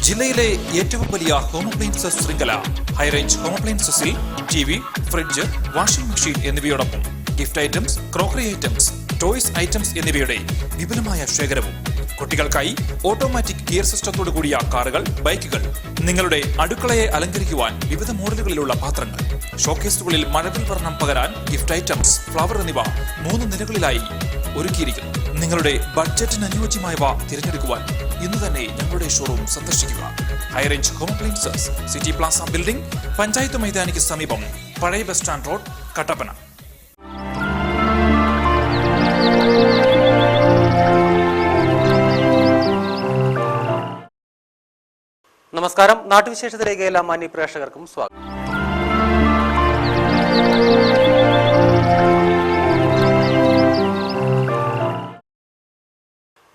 ജില്ലയിലെ ഏറ്റവും വലിയ ഹോം അപ്ലയൻസസ് ശൃംഖല ഹൈറേഞ്ച് ഹോം അപ്ലയൻസസിൽ TV, ഫ്രിഡ്ജ്, വാഷിംഗ് മെഷീൻ എന്നിവയോടൊപ്പം gift items, crockery items, toys items എന്നിവയുടെ വിപുലമായ ശേഖരവും. കുട്ടികൾക്കായി ഓട്ടോമാറ്റിക് ഗിയർ സിസ്റ്റത്തോടു കൂടിയ കാറുകൾ, ബൈക്കുകൾ, നിങ്ങളുടെ അടുക്കളയെ അലങ്കരിക്കുവാൻ വിവിധ മോഡലുകളിലുള്ള പാത്രങ്ങൾ, ഷോക്കേസുകളിൽ മഴവിൽ വർണ്ണം പകരാൻ ഗിഫ്റ്റ് ഐറ്റംസ്, ഫ്ലവർ എന്നിവ 3 നിലകളിലായി ഒരുക്കിയിരിക്കുന്നു. നിങ്ങളുടെ ബഡ്ജറ്റിന് അനുയോജ്യമായവ തിരഞ്ഞെടുക്കുവാൻ ഇന്ന് തന്നെ ഞങ്ങളുടെ ഷോറൂം സന്ദർശിക്കുക. High range home appliances, city plaza building, panchayat മൈതാനിക്ക് സമീപം, പഴയ ബസ് സ്റ്റാൻഡ് റോഡ്, കട്ടപ്പന. നമസ്കാരം. നാട്ടുവിശേഷത്തിലേക്ക് എല്ലാ മാന്യ പ്രേക്ഷകർക്കും സ്വാഗതം.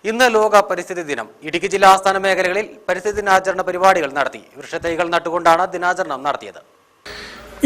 ഇന്ന് ലോക പരിസ്ഥിതി ദിനം. ഇടുക്കി ജില്ലാ ആസ്ഥാന മേഖലകളിൽ പരിസ്ഥിതി ദിനാചരണ പരിപാടികൾ നടത്തി. വൃക്ഷത്തൈകൾ നട്ടുകൊണ്ടാണ് ദിനാചരണം നടത്തിയത്.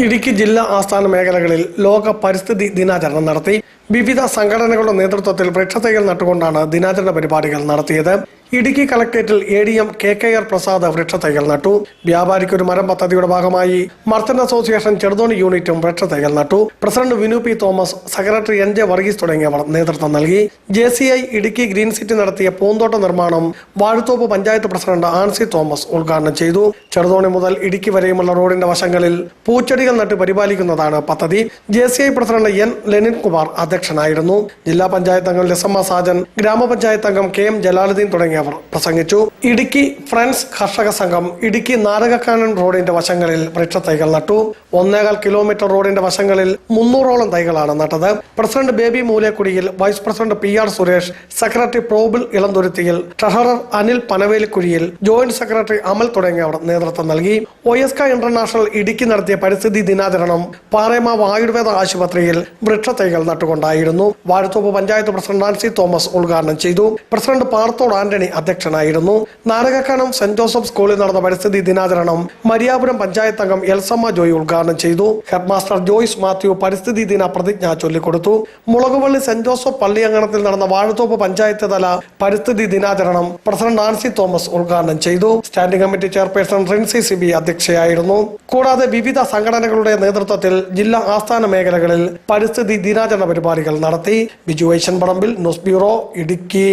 ഇടുക്കി ജില്ലാ ആസ്ഥാന മേഖലകളിൽ ലോക പരിസ്ഥിതി ദിനാചരണം നടത്തി. വിവിധ സംഘടനകളുടെ നേതൃത്വത്തിൽ വൃക്ഷത്തൈകൾ നട്ടുകൊണ്ടാണ് ദിനാചരണ പരിപാടികൾ നടത്തിയത്. ഇടുക്കി കളക്ടറേറ്റിൽ ADM KKR പ്രസാദ് വൃക്ഷത്തൈകൾ നട്ടു. വ്യാപാരിക്കൊരു മരം പദ്ധതിയുടെ ഭാഗമായി മർച്ചന്റ് അസോസിയേഷൻ ചെറുതോണി യൂണിറ്റും വൃക്ഷത്തൈകൾ നട്ടു. President Vinu P. Thomas, secretary NJ Varghese തുടങ്ങിയവർ നേതൃത്വം നൽകി. JCI ഇടുക്കി ഗ്രീൻ സിറ്റി നടത്തിയ പൂന്തോട്ട നിർമ്മാണം വാഴത്തോപ്പ് പഞ്ചായത്ത് പ്രസിഡന്റ് ആൻസി തോമസ് ഉദ്ഘാടനം ചെയ്തു. ചെറുതോണി മുതൽ ഇടുക്കി വരെയുമുള്ള റോഡിന്റെ വശങ്ങളിൽ പൂച്ചെടികൾ നട്ട് പരിപാലിക്കുന്നതാണ് പദ്ധതി. JCI president N. Lenin Kumar അധ്യക്ഷനായിരുന്നു. ജില്ലാ പഞ്ചായത്ത് അംഗം ലസമ്മ സാജൻ, ഗ്രാമപഞ്ചായത്ത് അംഗം KM ജലാലുദ്ദീൻ തുടങ്ങിയവർ പ്രസംഗിച്ചു. ഇടുക്കി ഫ്രണ്ട്സ് കർഷക സംഘം ഇടുക്കി നാരകക്കാനം റോഡിന്റെ വശങ്ങളിൽ വൃക്ഷത്തൈകൾ നട്ടു. 1.25 കിലോമീറ്റർ റോഡിന്റെ വശങ്ങളിൽ 300ഓളം തൈകളാണ് നട്ടത്. President Baby Moolekudiyil, vice president PR Suresh, secretary Probil Elanthuruthiyil, treasurer Anil Panavelikuzhiyil, joint secretary Amal തുടങ്ങിയവർ നേതൃത്വം നൽകി. OSK ഇന്റർനാഷണൽ ഇടുക്കി നടത്തിയ പരിസ്ഥിതി ദിനാചരണം പാറേമാവ് ആയുർവേദ ആശുപത്രിയിൽ വൃക്ഷത്തൈകൾ നട്ടുകൊണ്ടായിരുന്നു. വാഴത്തോപ്പ് പഞ്ചായത്ത് പ്രസിഡന്റ് ആൻസി തോമസ് ഉദ്ഘാടനം ചെയ്തു. പ്രസിഡന്റ് പാർത്തോട് ആന്റണി അധ്യക്ഷനായിരുന്നു. നാരകക്കാനം സെന്റ് ജോസഫ് സ്കൂളിൽ നടന്ന പരിസ്ഥിതി ദിനാചരണം മരിയാപുരം പഞ്ചായത്ത് അംഗം എൽസമ്മ ജോയ് ഉദ്ഘാടനം ചെയ്തു. ഹെഡ്മാസ്റ്റർ ജോയ്സ് മാത്യു പരിസ്ഥിതി ദിന പ്രതിജ്ഞ ചൊല്ലിക്കൊടുത്തു. മുളകുപള്ളി സെന്റ് ജോസഫ് പള്ളി അങ്കണത്തിൽ നടന്ന വാഴത്തോപ്പ് പഞ്ചായത്ത് തല പരിസ്ഥിതി ദിനാചരണം പ്രസിഡന്റ് ആൻസി തോമസ് ഉദ്ഘാടനം ചെയ്തു. Standing committee chairperson Rincy Siby അധ്യക്ഷയായിരുന്നു. കൂടാതെ വിവിധ സംഘടനകളുടെ നേതൃത്വത്തിൽ ജില്ലാ ആസ്ഥാന മേഖലകളിൽ പരിസ്ഥിതി ദിനാചരണ പരിപാടികൾ നടത്തി. ബിജു വൈശൻ പറമ്പിൽ, ന്യൂസ് ബ്യൂറോ, ഇടുക്കി.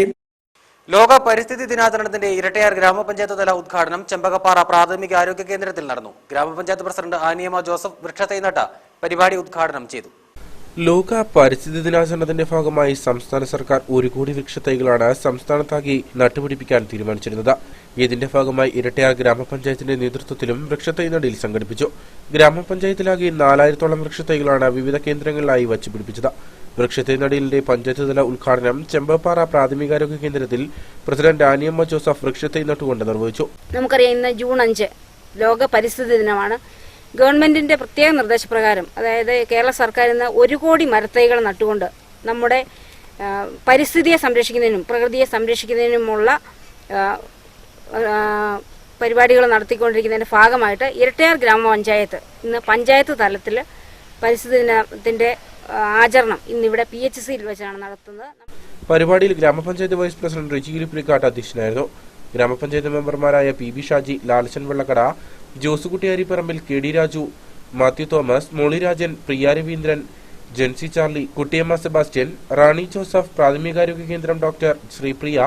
ലോക പരിസ്ഥിതി ദിനാചരണത്തിന്റെ ഇരട്ടയാർ ഗ്രാമപഞ്ചായത്ത് തല ഉദ്ഘാടനം ചെമ്പകപ്പാറ പ്രാഥമിക ആരോഗ്യ കേന്ദ്രത്തിൽ നടന്നു. ഗ്രാമപഞ്ചായത്ത് പ്രസിഡന്റ് ആനിയമ്മ ജോസഫ് വൃക്ഷത്തൈ നട്ട പരിപാടി ഉദ്ഘാടനം ചെയ്തു. ലോക പരിസ്ഥിതി ദിനാചരണത്തിന്റെ ഭാഗമായി സംസ്ഥാന സർക്കാർ 1 കോടി വൃക്ഷത്തൈകളാണ് സംസ്ഥാനത്താകെ നട്ടുപിടിപ്പിക്കാൻ തീരുമാനിച്ചിരുന്നത്. ഇതിന്റെ ഭാഗമായി ഇരട്ടയാർ ഗ്രാമപഞ്ചായത്തിന്റെ നേതൃത്വത്തിലും വൃക്ഷത്തൈ നടീൽ സംഘടിപ്പിച്ചു. ഗ്രാമപഞ്ചായത്തിലാകെ 4000ഓളം വൃക്ഷത്തൈകളാണ് വിവിധ കേന്ദ്രങ്ങളിലായി വച്ചുപിടിപ്പിച്ചത്. വൃക്ഷത്തൈ നടീലിന്റെ പഞ്ചായത്ത് തല ഉദ്ഘാടനം ചെമ്പകപ്പാറ പ്രാഥമികാരോഗ്യ കേന്ദ്രത്തിൽ പ്രസിഡന്റ് ആനിയമ്മ ജോസഫ് വൃക്ഷത്തൈ നട്ടുകൊണ്ട് നിർവഹിച്ചു. നമുക്കറിയാം, ഇന്ന് ജൂൺ 5 ലോക പരിസ്ഥിതി ദിനമാണ്. ഗവൺമെന്റിന്റെ പ്രത്യേക നിർദ്ദേശപ്രകാരം, അതായത് കേരള സർക്കാർ ഇന്ന് 1 കോടി മരത്തൈകൾ നട്ടുകൊണ്ട് നമ്മുടെ പരിസ്ഥിതിയെ സംരക്ഷിക്കുന്നതിനും പ്രകൃതിയെ സംരക്ഷിക്കുന്നതിനുമുള്ള പരിപാടികൾ നടത്തിക്കൊണ്ടിരിക്കുന്നതിന്റെ ഭാഗമായിട്ട് ഇരട്ടയാർ ഗ്രാമപഞ്ചായത്ത് ഇന്ന് പഞ്ചായത്ത് തലത്തിൽ പരിസ്ഥിതി ദിനത്തിന്റെ ആചരണം ഇന്നിവിടെ PHCയിൽ വെച്ചാണ് നടത്തുന്നത്. പരിപാടിയിൽ ഗ്രാമപഞ്ചായത്ത് വൈസ് പ്രസിഡന്റ് റിജി ഗിരിപ്പുലിക്കാട്ട് അധ്യക്ഷനായിരുന്നു. ഗ്രാമപഞ്ചായത്ത് മെമ്പർമാരായ PB ഷാജി, ലാലച്ചൻ വെള്ളക്കട, ജോസുകുട്ടി അരിപ്പറമ്പിൽ, KD രാജു, മാത്യു തോമസ്, മോളിരാജൻ, പ്രിയ രവീന്ദ്രൻ, ജെൻസി ചാർലി, കുട്ടിയമ്മ സെബാസ്റ്റ്യൻ, റാണി ജോസഫ്, പ്രാഥമികാരോഗ്യ കേന്ദ്രം ഡോക്ടർ ശ്രീപ്രിയ,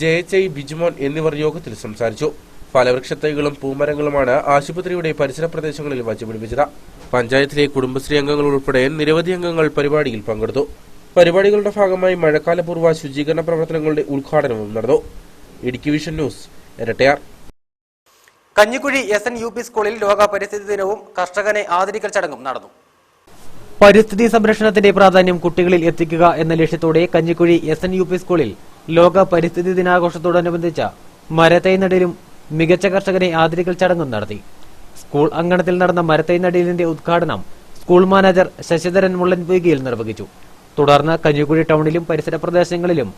JHI ബിജുമോൻ എന്നിവർ യോഗത്തിൽ സംസാരിച്ചു. ഫലവൃക്ഷത്തൈകളും പൂമരങ്ങളുമാണ് ആശുപത്രിയുടെ പരിസര പ്രദേശങ്ങളിൽ വച്ചുപിടിപ്പിച്ചത്. പഞ്ചായത്തിലെ കുടുംബശ്രീ അംഗങ്ങൾ ഉൾപ്പെടെ നിരവധി അംഗങ്ങൾ പരിപാടിയിൽ പങ്കെടുത്തു. പരിപാടികളുടെ ഭാഗമായി മഴക്കാലപൂർവ്വ ശുചീകരണ പ്രവർത്തനങ്ങളുടെ ഉദ്ഘാടനവും നടന്നു. Idukki vision news, Erattayar. Kanjikuzhi SNUP സ്കൂളിൽ ലോക പരിസ്ഥിതി ദിനവും കർഷകനെ ആദരിക്കൽ ചടങ്ങും നടന്നു. പരിസ്ഥിതി സംരക്ഷണത്തിന്റെ പ്രാധാന്യം കുട്ടികളിൽ എത്തിക്കുക എന്ന ലക്ഷ്യത്തോടെ കഞ്ഞിക്കുഴി SNUP സ്കൂളിൽ ലോക പരിസ്ഥിതി ദിനാഘോഷത്തോടനുബന്ധിച്ച മരത്തൈ നടീലും മികച്ച കർഷകനെ ആദരിക്കൽ ചടങ്ങും നടത്തി. സ്കൂൾ അങ്കണത്തിൽ നടന്ന മരത്തൈ നടീലിന്റെ ഉദ്ഘാടനം സ്കൂൾ മാനേജർ ശശിധരൻ മുള്ളൻപൊയ്കയിൽ നിർവഹിച്ചു. തുടർന്ന് കഞ്ഞിക്കുഴി ടൗണിലും പരിസര പ്രദേശങ്ങളിലും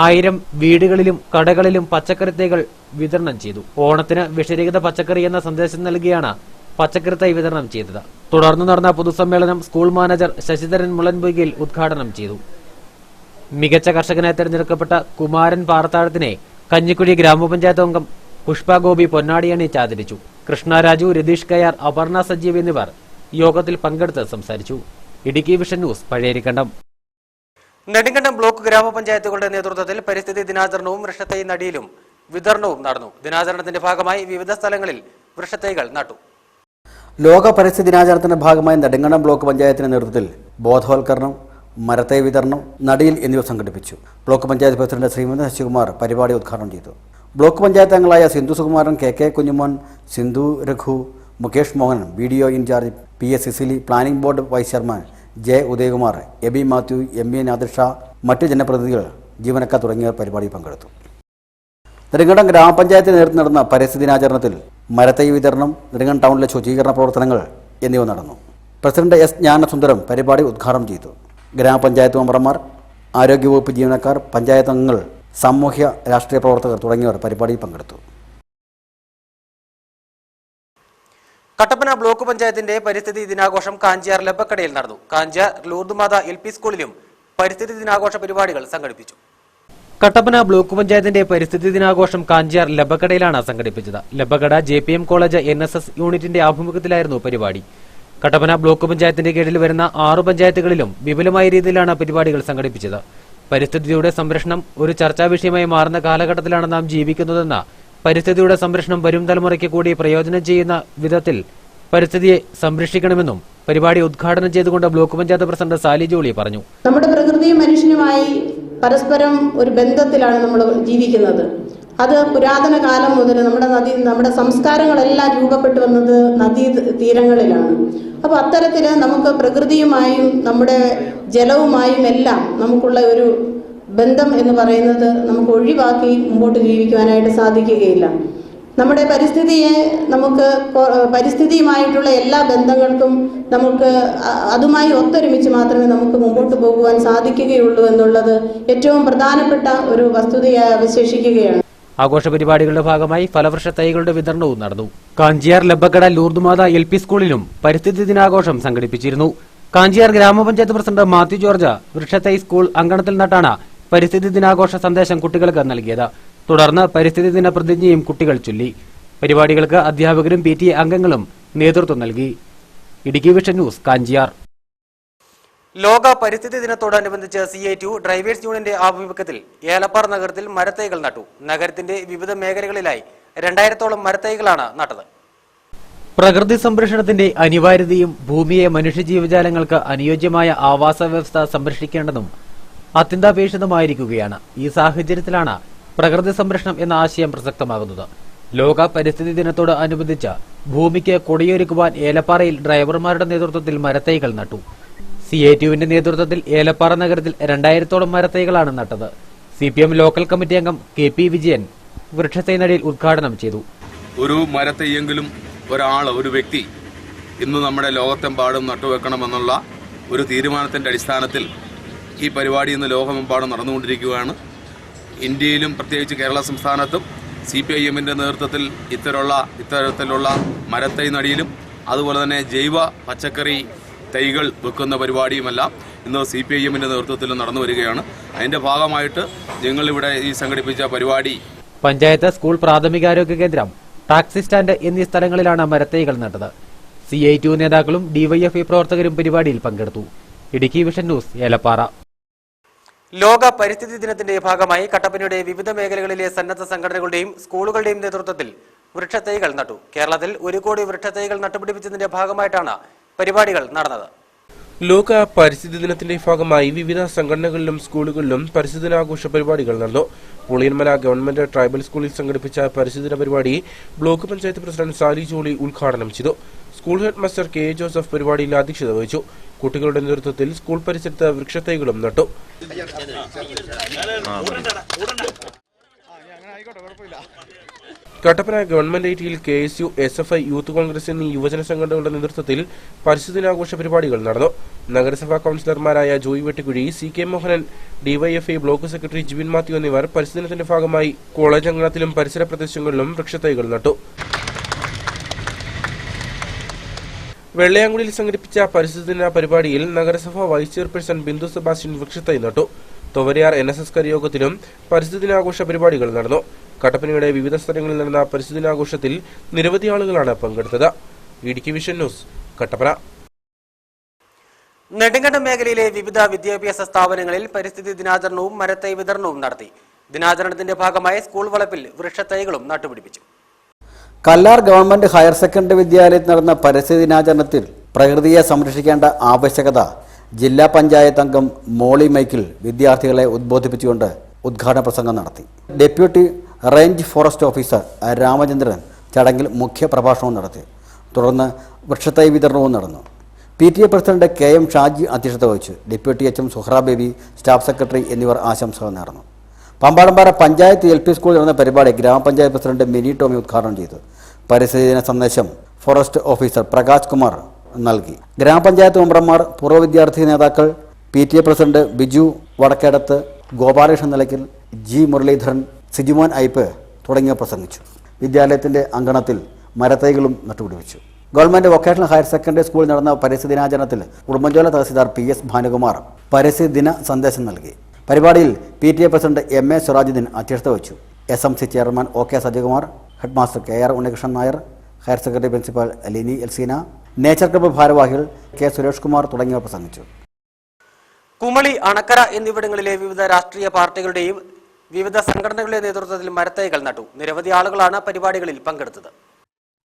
1000 വീടുകളിലും കടകളിലും പച്ചക്കറി തൈകൾ വിതരണം ചെയ്തു. ഓണത്തിന് വിഷരഹിത പച്ചക്കറി എന്ന സന്ദേശം നൽകിയാണ് പച്ചക്കറി തൈ വിതരണം ചെയ്തത്. തുടർന്ന് നടന്ന പൊതുസമ്മേളനം സ്കൂൾ മാനേജർ ശശിധരൻ മുള്ളൻപൊയ്കയിൽ ഉദ്ഘാടനം ചെയ്തു. മികച്ച കർഷകനായി തെരഞ്ഞെടുക്കപ്പെട്ട കുമാരൻ പാറത്താഴത്തിനെ കഞ്ഞിക്കുഴി ഗ്രാമപഞ്ചായത്ത് അംഗം പുഷ്പ ഗോപി പൊന്നാടി അണിയിച്ച് ആദരിച്ചു. കൃഷ്ണ രാജു, രതീഷ് കയാർ, അപർണ സജീവ് എന്നിവർ യോഗത്തിൽ പങ്കെടുത്ത് സംസാരിച്ചു. Idukki vision news, Pazhayarikandam. Nedumkandam block ഗ്രാമപഞ്ചായത്തുകളുടെ നേതൃത്വത്തിൽ പരിസ്ഥിതി ദിനാചരണവും വൃക്ഷത്തൈ നടിയിലും വിതരണവും നടന്നു. ദിനാചരണത്തിന്റെ ഭാഗമായി വിവിധ സ്ഥലങ്ങളിൽ വൃക്ഷത്തൈകൾ നട്ടു. ലോക പരിസ്ഥിതി ദിനാചരണത്തിന്റെ ഭാഗമായി നെടുങ്കണ്ടം ബ്ലോക്ക് പഞ്ചായത്തിന്റെ നേതൃത്വത്തിൽ ബോധവൽക്കരണം, മരത്തൈ വിതരണം, നടിയിൽ എന്നിവ സംഘടിപ്പിച്ചു. ബ്ലോക്ക് പഞ്ചായത്ത് പ്രസിഡന്റ് ശ്രീമതി ശശികുമാർ പരിപാടി ഉദ്ഘാടനം ചെയ്തു. ബ്ലോക്ക് പഞ്ചായത്ത് അംഗങ്ങളായ Sindhu Sukumaran, K Kunjumon, Sindhu Raghu, Mukesh Mohan, BDO in charge PS Cicily, planning board vice chairman J Udayakumar, Aby Mathew, MA Nadir Shah, മറ്റ് ജനപ്രതിനിധികൾ, ജീവനക്കാർ തുടങ്ങിയവർ പരിപാടിയിൽ പങ്കെടുത്തു. നെടുങ്കണ്ടം ഗ്രാമപഞ്ചായത്തിന് നേതൃത്വം നടന്ന പരിസ്ഥിതി ദിനാചരണത്തിൽ മരത്തൈ വിതരണം, നെടുങ്കണ്ടം ടൗണിലെ ശുചീകരണ പ്രവർത്തനങ്ങൾ എന്നിവ നടന്നു. പ്രസിഡന്റ് S ജ്ഞാനസുന്ദരം പരിപാടി ഉദ്ഘാടനം ചെയ്തു. ഗ്രാമപഞ്ചായത്ത് മെമ്പർമാർ, ആരോഗ്യവകുപ്പ് ജീവനക്കാർ, പഞ്ചായത്ത് അംഗങ്ങൾ, സാമൂഹ്യ രാഷ്ട്രീയ പ്രവർത്തകർ തുടങ്ങിയവർ പരിപാടിയിൽ പങ്കെടുത്തു. കട്ടപ്പന ബ്ലോക്ക് പഞ്ചായത്തിന്റെ പരിസ്ഥിതി ദിനാഘോഷം കാഞ്ചിയാർ ലബക്കടയിൽ നടന്നു. കാഞ്ചിയാർ ലൂർദുമാത LP സ്കൂളിലും പരിസ്ഥിതി ദിനാഘോഷ പരിപാടികൾ സംഘടിപ്പിച്ചു. കട്ടപ്പന ബ്ലോക്ക് പഞ്ചായത്തിന്റെ പരിസ്ഥിതി ദിനാഘോഷം കാഞ്ചിയാർ ലബക്കടയിലാണ് സംഘടിപ്പിച്ചത്. ലബക്കട JPM കോളേജ് NSS യൂണിറ്റിന്റെ ആഭിമുഖ്യത്തിലായിരുന്നു പരിപാടി. കട്ടപ്പന ബ്ലോക്ക് പഞ്ചായത്തിന്റെ കീഴിൽ വരുന്ന 6 പഞ്ചായത്തുകളിലും വിപുലമായ രീതിയിലാണ് പരിപാടികൾ സംഘടിപ്പിച്ചത്. പരിസ്ഥിതിയുടെ സംരക്ഷണം ഒരു ചർച്ചാ വിഷയമായി മാറുന്ന കാലഘട്ടത്തിലാണ് നാം ജീവിക്കുന്നതെന്ന പരിസ്ഥിതിയുടെ സംരക്ഷണം വരും തലമുറയ്ക്ക് കൂടി പ്രയോജനം ചെയ്യുന്ന വിധത്തിൽ പരിസ്ഥിതിയെ സംരക്ഷിക്കണമെന്നും പരിപാടി ഉദ്ഘാടനം ചെയ്തുകൊണ്ട് block panchayat president Sally Jolly പറഞ്ഞു. നമ്മുടെ പ്രകൃതിയും മനുഷ്യനുമായി പരസ്പരം ഒരു ബന്ധത്തിലാണ് നമ്മൾ ജീവിക്കുന്നത്. അത് പുരാതന കാലം മുതൽ നമ്മുടെ സംസ്കാരങ്ങളെല്ലാം രൂപപ്പെട്ടു വന്നത് നദീ തീരങ്ങളിലാണ്. അപ്പോൾ അത്തരത്തിൽ നമുക്ക് പ്രകൃതിയുമായും നമ്മുടെ ജലവുമായും എല്ലാം നമുക്കുള്ള ഒരു ബന്ധം എന്ന് പറയുന്നത് നമുക്ക് ഒഴിവാക്കി മുമ്പോട്ട് ജീവിക്കുവാനായിട്ട് സാധിക്കുകയില്ല. നമ്മുടെ പരിസ്ഥിതിയുമായിട്ടുള്ള എല്ലാ ബന്ധങ്ങൾക്കും നമുക്ക് അതുമായി ഒത്തൊരുമിച്ച് മാത്രമേ നമുക്ക് മുമ്പോട്ട് പോകുവാൻ സാധിക്കുകയുള്ളൂ എന്നുള്ളത് ഏറ്റവും പ്രധാനപ്പെട്ട ഒരു വസ്തുതയായി അവശേഷിക്കുകയാണ്. ആഘോഷ പരിപാടികളുടെ ഭാഗമായി ഫലവൃക്ഷ തൈകളുടെ വിതരണവും നടന്നു. കാഞ്ചിയാർ ലബക്കട ലൂർദുമാത LP സ്കൂളിലും പരിസ്ഥിതി ദിനാഘോഷം സംഘടിപ്പിച്ചിരുന്നു. കാഞ്ചിയാർ ഗ്രാമപഞ്ചായത്ത് പ്രസിഡന്റ് മാത്യു ജോർജ് വൃക്ഷത്തൈ സ്കൂൾ അങ്കണത്തിൽ നട്ടാണ് പരിസ്ഥിതി ദിനാഘോഷ സന്ദേശം കുട്ടികൾക്ക് നൽകിയത്. തുടർന്ന് പരിസ്ഥിതി ദിന പ്രതിജ്ഞയും കുട്ടികൾ ചൊല്ലി. പരിപാടികൾക്ക് അധ്യാപകരും PTA അംഗങ്ങളും നേതൃത്വം നൽകി. Idukki vision news, Kanchiyar. ലോക പരിസ്ഥിതി ദിനത്തോടനുബന്ധിച്ച് CA2 ഡ്രൈവേഴ്സ് യൂണിയന്റെ ആഭിമുഖ്യത്തിൽ ഏലപ്പാറ നഗരത്തിൽ മരത്തൈകൾ നട്ടു. നഗരത്തിന്റെ വിവിധ മേഖലകളിലായി 2000-ഓളം മരത്തൈകളാണ് നട്ടത്. പ്രകൃതി സംരക്ഷണത്തിന്റെ അനിവാര്യതയും ഭൂമിയെ മനുഷ്യജീവജാലങ്ങൾക്ക് അനുയോജ്യമായ ആവാസ വ്യവസ്ഥ സംരക്ഷിക്കേണ്ടതും അത്യന്താപേക്ഷിതമായിരിക്കുകയാണ്. ഈ സാഹചര്യത്തിലാണ് പ്രകൃതി സംരക്ഷണം എന്ന ആശയം പ്രസക്തമാകുന്നത്. ലോക പരിസ്ഥിതി ദിനത്തോട് അനുബന്ധിച്ച് ഭൂമിക്ക് കൊടിയൊരുക്കുവാൻ ഏലപ്പാറയിൽ ഡ്രൈവർമാരുടെ നേതൃത്വത്തിൽ മരത്തൈകൾ നട്ടു. CA2വിന്റെ നേതൃത്വത്തിൽ ഏലപ്പാറ നഗരത്തിൽ 2000-ഓളം മരത്തൈകളാണ് നട്ടത്. CPM ലോക്കൽ കമ്മിറ്റി അംഗം KP വിജയൻ വൃക്ഷത്തൈ നടിയിൽ ഉദ്ഘാടനം ചെയ്തു. ഒരു മരത്തൈയെങ്കിലും ഒരു വ്യക്തി ഇന്ന് നമ്മുടെ ലോകത്തെമ്പാടും നട്ടുവെക്കണമെന്നുള്ള ഒരു തീരുമാനത്തിന്റെ അടിസ്ഥാനത്തിൽ ഈ പരിപാടി ഇന്ന് ലോകമെമ്പാടും നടന്നുകൊണ്ടിരിക്കുകയാണ്. ഇന്ത്യയിലും പ്രത്യേകിച്ച് കേരള സംസ്ഥാനത്തും CPIMന്റെ നേതൃത്വത്തിൽ ഇത്തരത്തിലുള്ള മരത്തൈ നടിയിലും അതുപോലെ തന്നെ ജൈവ പച്ചക്കറി തൈകൾ വെക്കുന്ന പരിപാടിയുമെല്ലാം ഇന്ന് CPIMന്റെ നേതൃത്വത്തിൽ നടന്നു വരികയാണ്. അതിന്റെ ഭാഗമായിട്ട് ഞങ്ങളിവിടെ ഈ സംഘടിപ്പിച്ച പരിപാടി പഞ്ചായത്ത്, സ്കൂൾ, പ്രാഥമികാരോഗ്യ കേന്ദ്രം, ടാക്സി സ്റ്റാൻഡ് എന്നീ സ്ഥലങ്ങളിലാണ് മരത്തൈകൾ നട്ടത്. CA2 നേതാക്കളും DYFI പ്രവർത്തകരും പരിപാടിയിൽ പങ്കെടുത്തു. Idukki vision news, Elappara. ലോക പരിസ്ഥിതി ദിനത്തിന്റെ ഭാഗമായി കട്ടപ്പനയുടെ വിവിധ മേഖലകളിലെ സന്നദ്ധ സംഘടനകളുടെയും സ്കൂളുകളുടെയും നേതൃത്വത്തിൽ വൃക്ഷത്തൈകൾ നട്ടു. കേരളത്തിൽ 1 കോടി വൃക്ഷത്തൈകൾ നട്ടുപിടിപ്പിച്ചതിന്റെ ഭാഗമായിട്ടാണ് പരിപാടികൾ നടന്നത്. ലോക പരിസ്ഥിതി ദിനത്തിന്റെ ഭാഗമായി വിവിധ സംഘടനകളിലും സ്കൂളുകളിലും പരിസ്ഥിതി ദിനാഘോഷ പരിപാടികൾ നടന്നു. പുളിയന്മല ഗവൺമെന്റ് ട്രൈബൽ സ്കൂളിൽ സംഘടിപ്പിച്ച പരിസ്ഥിതി ദിന പരിപാടി block panchayat president Sally Jolly ഉദ്ഘാടനം ചെയ്തു. School head master KA Joseph പരിപാടിയിൽ അധ്യക്ഷത വഹിച്ചു. കുട്ടികളുടെ നേതൃത്വത്തിൽ സ്കൂൾ പരിസരത്ത് വൃക്ഷത്തൈകളും നട്ടു. കട്ടപ്പന ഗവൺമെന്റ് ഐറ്റിയിൽ KSU, SFI, യൂത്ത് കോൺഗ്രസ് എന്നീ യുവജന സംഘടനകളുടെ നേതൃത്വത്തിൽ പരിസ്ഥിതി ദിനാഘോഷ പരിപാടികൾ നടന്നു. നഗരസഭാ കൌൺസിലർമാരായ Joy Vettikuzhi, CK Mohanan, DYFI block secretary Jibin Mathew എന്നിവർ പരിസ്ഥിതി ദിനത്തിന്റെ ഭാഗമായി കോളേജ് അങ്കണത്തിലും പരിസര പ്രദേശങ്ങളിലും വൃക്ഷത്തൈകൾ നട്ടു. വെള്ളയാങ്കുടിയിൽ സംഘടിപ്പിച്ച പരിസ്ഥിതി ദിന പരിപാടിയിൽ നഗരസഭാ വൈസ് ചെയർപേഴ്സൺ ബിന്ദു സെബാസ്റ്റ്യൻ വൃക്ഷത്തൈ നട്ടു. തൊവരയാർ NSS കരിയോഗത്തിലും പരിസ്ഥിതി ദിനാഘോഷ പരിപാടികൾ നടന്നു. കട്ടപ്പനയുടെ വിവിധ സ്ഥലങ്ങളിൽ നടന്ന പരിസ്ഥിതി ദിനാഘോഷത്തിൽ നിരവധി ആളുകളാണ് പങ്കെടുത്തത്. Idukki vision news, Kattappana. നെടുങ്കണ്ടം മേഖലയിലെ വിവിധ വിദ്യാഭ്യാസ സ്ഥാപനങ്ങളിൽ പരിസ്ഥിതി ദിനാചരണവും മരത്തൈ വിതരണവും നടത്തി. ദിനാചരണത്തിന്റെ ഭാഗമായി സ്കൂൾ വളപ്പിൽ വൃക്ഷത്തൈകളും നട്ടുപിടിപ്പിച്ചു. കല്ലാർ ഗവൺമെന്റ് ഹയർ സെക്കൻഡറി വിദ്യാലയത്തിൽ നടന്ന പരിസ്ഥിതി ദിനാചരണത്തിൽ പ്രകൃതിയെ സംരക്ഷിക്കേണ്ട ആവശ്യകത ജില്ലാ പഞ്ചായത്ത് അംഗം മോളി മൈക്കിൾ വിദ്യാർത്ഥികളെ ഉദ്ബോധിപ്പിച്ചുകൊണ്ട് ഉദ്ഘാടന പ്രസംഗം നടത്തി. Deputy range forest officer Ramachandran ചടങ്ങിൽ മുഖ്യ പ്രഭാഷണവും നടത്തി. തുടർന്ന് വൃക്ഷത്തൈ വിതരണവും നടന്നു. PTA പ്രസിഡന്റ് KM ഷാജി അധ്യക്ഷത വഹിച്ചു. Deputy HM Zuhra baby, staff secretary എന്നിവർ ആശംസകൾ നേർന്നു. പാമ്പാടമ്പാറ പഞ്ചായത്ത് LP സ്കൂളിൽ നടന്ന പരിപാടി ഗ്രാമപഞ്ചായത്ത് പ്രസിഡന്റ് മിനി ടോമി ഉദ്ഘാടനം ചെയ്തു. പരിസ്ഥിതി ദിന സന്ദേശം ഫോറസ്റ്റ് ഓഫീസർ പ്രകാശ് കുമാർ നൽകി. ഗ്രാമപഞ്ചായത്ത് മെമ്പർമാർ, പൂർവ്വ വിദ്യാർത്ഥി നേതാക്കൾ, PTA president Biju Vadakkedath, Gopalakrishnan Nilakkal, G Muraleedharan, Sijumon Ipe തുടങ്ങിയവർ പ്രസംഗിച്ചു. വിദ്യാലയത്തിന്റെ അങ്കണത്തിൽ മരത്തൈകളും നട്ടുപിടിപ്പിച്ചു. ഗവൺമെന്റ് വൊക്കേഷണൽ ഹയർ സെക്കൻഡറി സ്കൂളിൽ നടന്ന പരിസ്ഥിതി ദിനാചരണത്തിൽ ഉടുമ്പൻചോല തഹസിൽദാർ PS ഭാനുകുമാർ പരിസ്ഥിതി ദിന സന്ദേശം നൽകി. പരിപാടിയിൽ PTA പ്രസിഡന്റ് MA സിറാജുദ്ദീൻ അധ്യക്ഷത വഹിച്ചു. SMC chairman OK Sajikumar, headmaster KR Unnikrishnan Nair, higher secondary principal Lini Elseena, nature club ഭാരവാഹികൾ K സുരേഷ് കുമാർ തുടങ്ങിയവർ പ്രസംഗിച്ചു. കുമളി, അണക്കര എന്നിവിടങ്ങളിലെ വിവിധ രാഷ്ട്രീയ പാർട്ടികളുടെയും വിവിധ സംഘടനകളുടെ നേതൃത്വത്തിൽ മരത്തൈകൾ നട്ടു. നിരവധി ആളുകളാണ് പരിപാടികളിൽ പങ്കെടുത്തത്.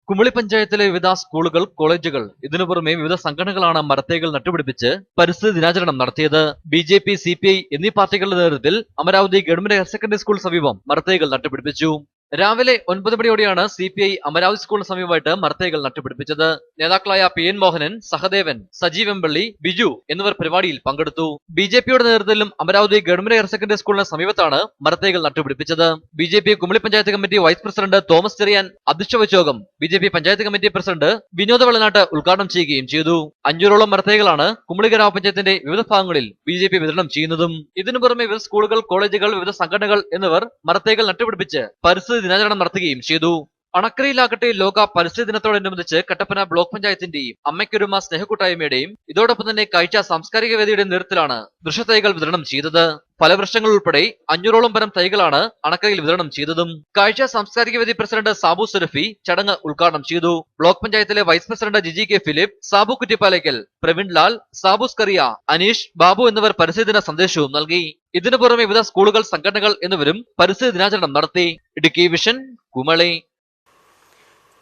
കുമളി പഞ്ചായത്തിലെ വിവിധ സ്കൂളുകൾ, കോളേജുകൾ, ഇതിനു പുറമെ വിവിധ സംഘടനകളാണ് മരത്തൈകൾ നട്ടുപിടിപ്പിച്ച് പരിസ്ഥിതി ദിനാചരണം നടത്തിയത്. BJP, CPI എന്നീ പാർട്ടികളുടെ നേതൃത്വത്തിൽ Amaravathi government higher secondary school സമീപം മരത്തൈകൾ നട്ടുപിടിപ്പിച്ചു. രാവിലെ 9 മണിയോടെയാണ് CPI അമരാവതി സ്കൂളിന് സമീപമായിട്ട് മരത്തൈകൾ നട്ടുപിടിപ്പിച്ചത്. നേതാക്കളായ PN മോഹനൻ, സഹദേവൻ, സജീവ് എമ്പള്ളി, ബിജു എന്നിവർ പരിപാടിയിൽ പങ്കെടുത്തു. BJPയുടെ നേതൃത്വത്തിലും അമരാവതി ഗവൺമെന്റ് ഹയർ സെക്കൻഡറി സ്കൂളിന് സമീപത്താണ് മരത്തൈകൾ നട്ടുപിടിപ്പിച്ചത്. BJP Kumily panchayat committee vice president Thomas Cherian അധ്യക്ഷത വഹിച്ച യോഗം BJP പഞ്ചായത്ത് കമ്മിറ്റി പ്രസിഡന്റ് വിനോദ വെള്ളനാട്ട് ഉദ്ഘാടനം ചെയ്യുകയും ചെയ്തു. 500ഓളം മരത്തൈകളാണ് കുമളി ഗ്രാമപഞ്ചായത്തിന്റെ വിവിധ ഭാഗങ്ങളിൽ BJP വിതരണം ചെയ്യുന്നതും. ഇതിനു പുറമെ വിവിധ സ്കൂളുകൾ, കോളേജുകൾ, വിവിധ സംഘടനകൾ എന്നിവർ മരത്തൈകൾ നട്ടുപിടിപ്പിച്ച് പരിസ്ഥിതി ദിനാചരണം നടത്തുകയും ചെയ്തു. അണക്കരയിലാകട്ടെ ലോക പരിസ്ഥിതി ദിനത്തോടനുബന്ധിച്ച് കട്ടപ്പന ബ്ലോക്ക് പഞ്ചായത്തിന്റെയും അമ്മയ്ക്കൊരുമ സ്നേഹക്കൂട്ടായ്മയുടെയും ഇതോടൊപ്പം തന്നെ കാഴ്ച സാംസ്കാരിക വേദിയുടെയും നേതൃത്വത്തിലാണ് വൃക്ഷത്തൈകൾ വിതരണം ചെയ്തത്. ഫലവൃക്ഷങ്ങൾ ഉൾപ്പെടെ 500ഓളം തരം തൈകളാണ് അണക്കരയിൽ വിതരണം ചെയ്തതും. കാഴ്ച സാംസ്കാരിക വേദി പ്രസിഡന്റ് സാബു സുരഫി ചടങ്ങ് ഉദ്ഘാടനം ചെയ്തു. ബ്ലോക്ക് പഞ്ചായത്തിലെ vice president Jiji K Philip, Sabu Kuttippalakkal, Praveen Lal, Sabu Scaria, Aneesh, Babu എന്നിവർ പരിസ്ഥിതി ദിന സന്ദേശവും നൽകി. ഇതിനു പുറമെ വിവിധ സ്കൂളുകൾ, സംഘടനകൾ എന്നിവരും പരിസ്ഥിതി ദിനാചരണം നടത്തി. ഇടുക്കി വിഷൻ, കുമളി.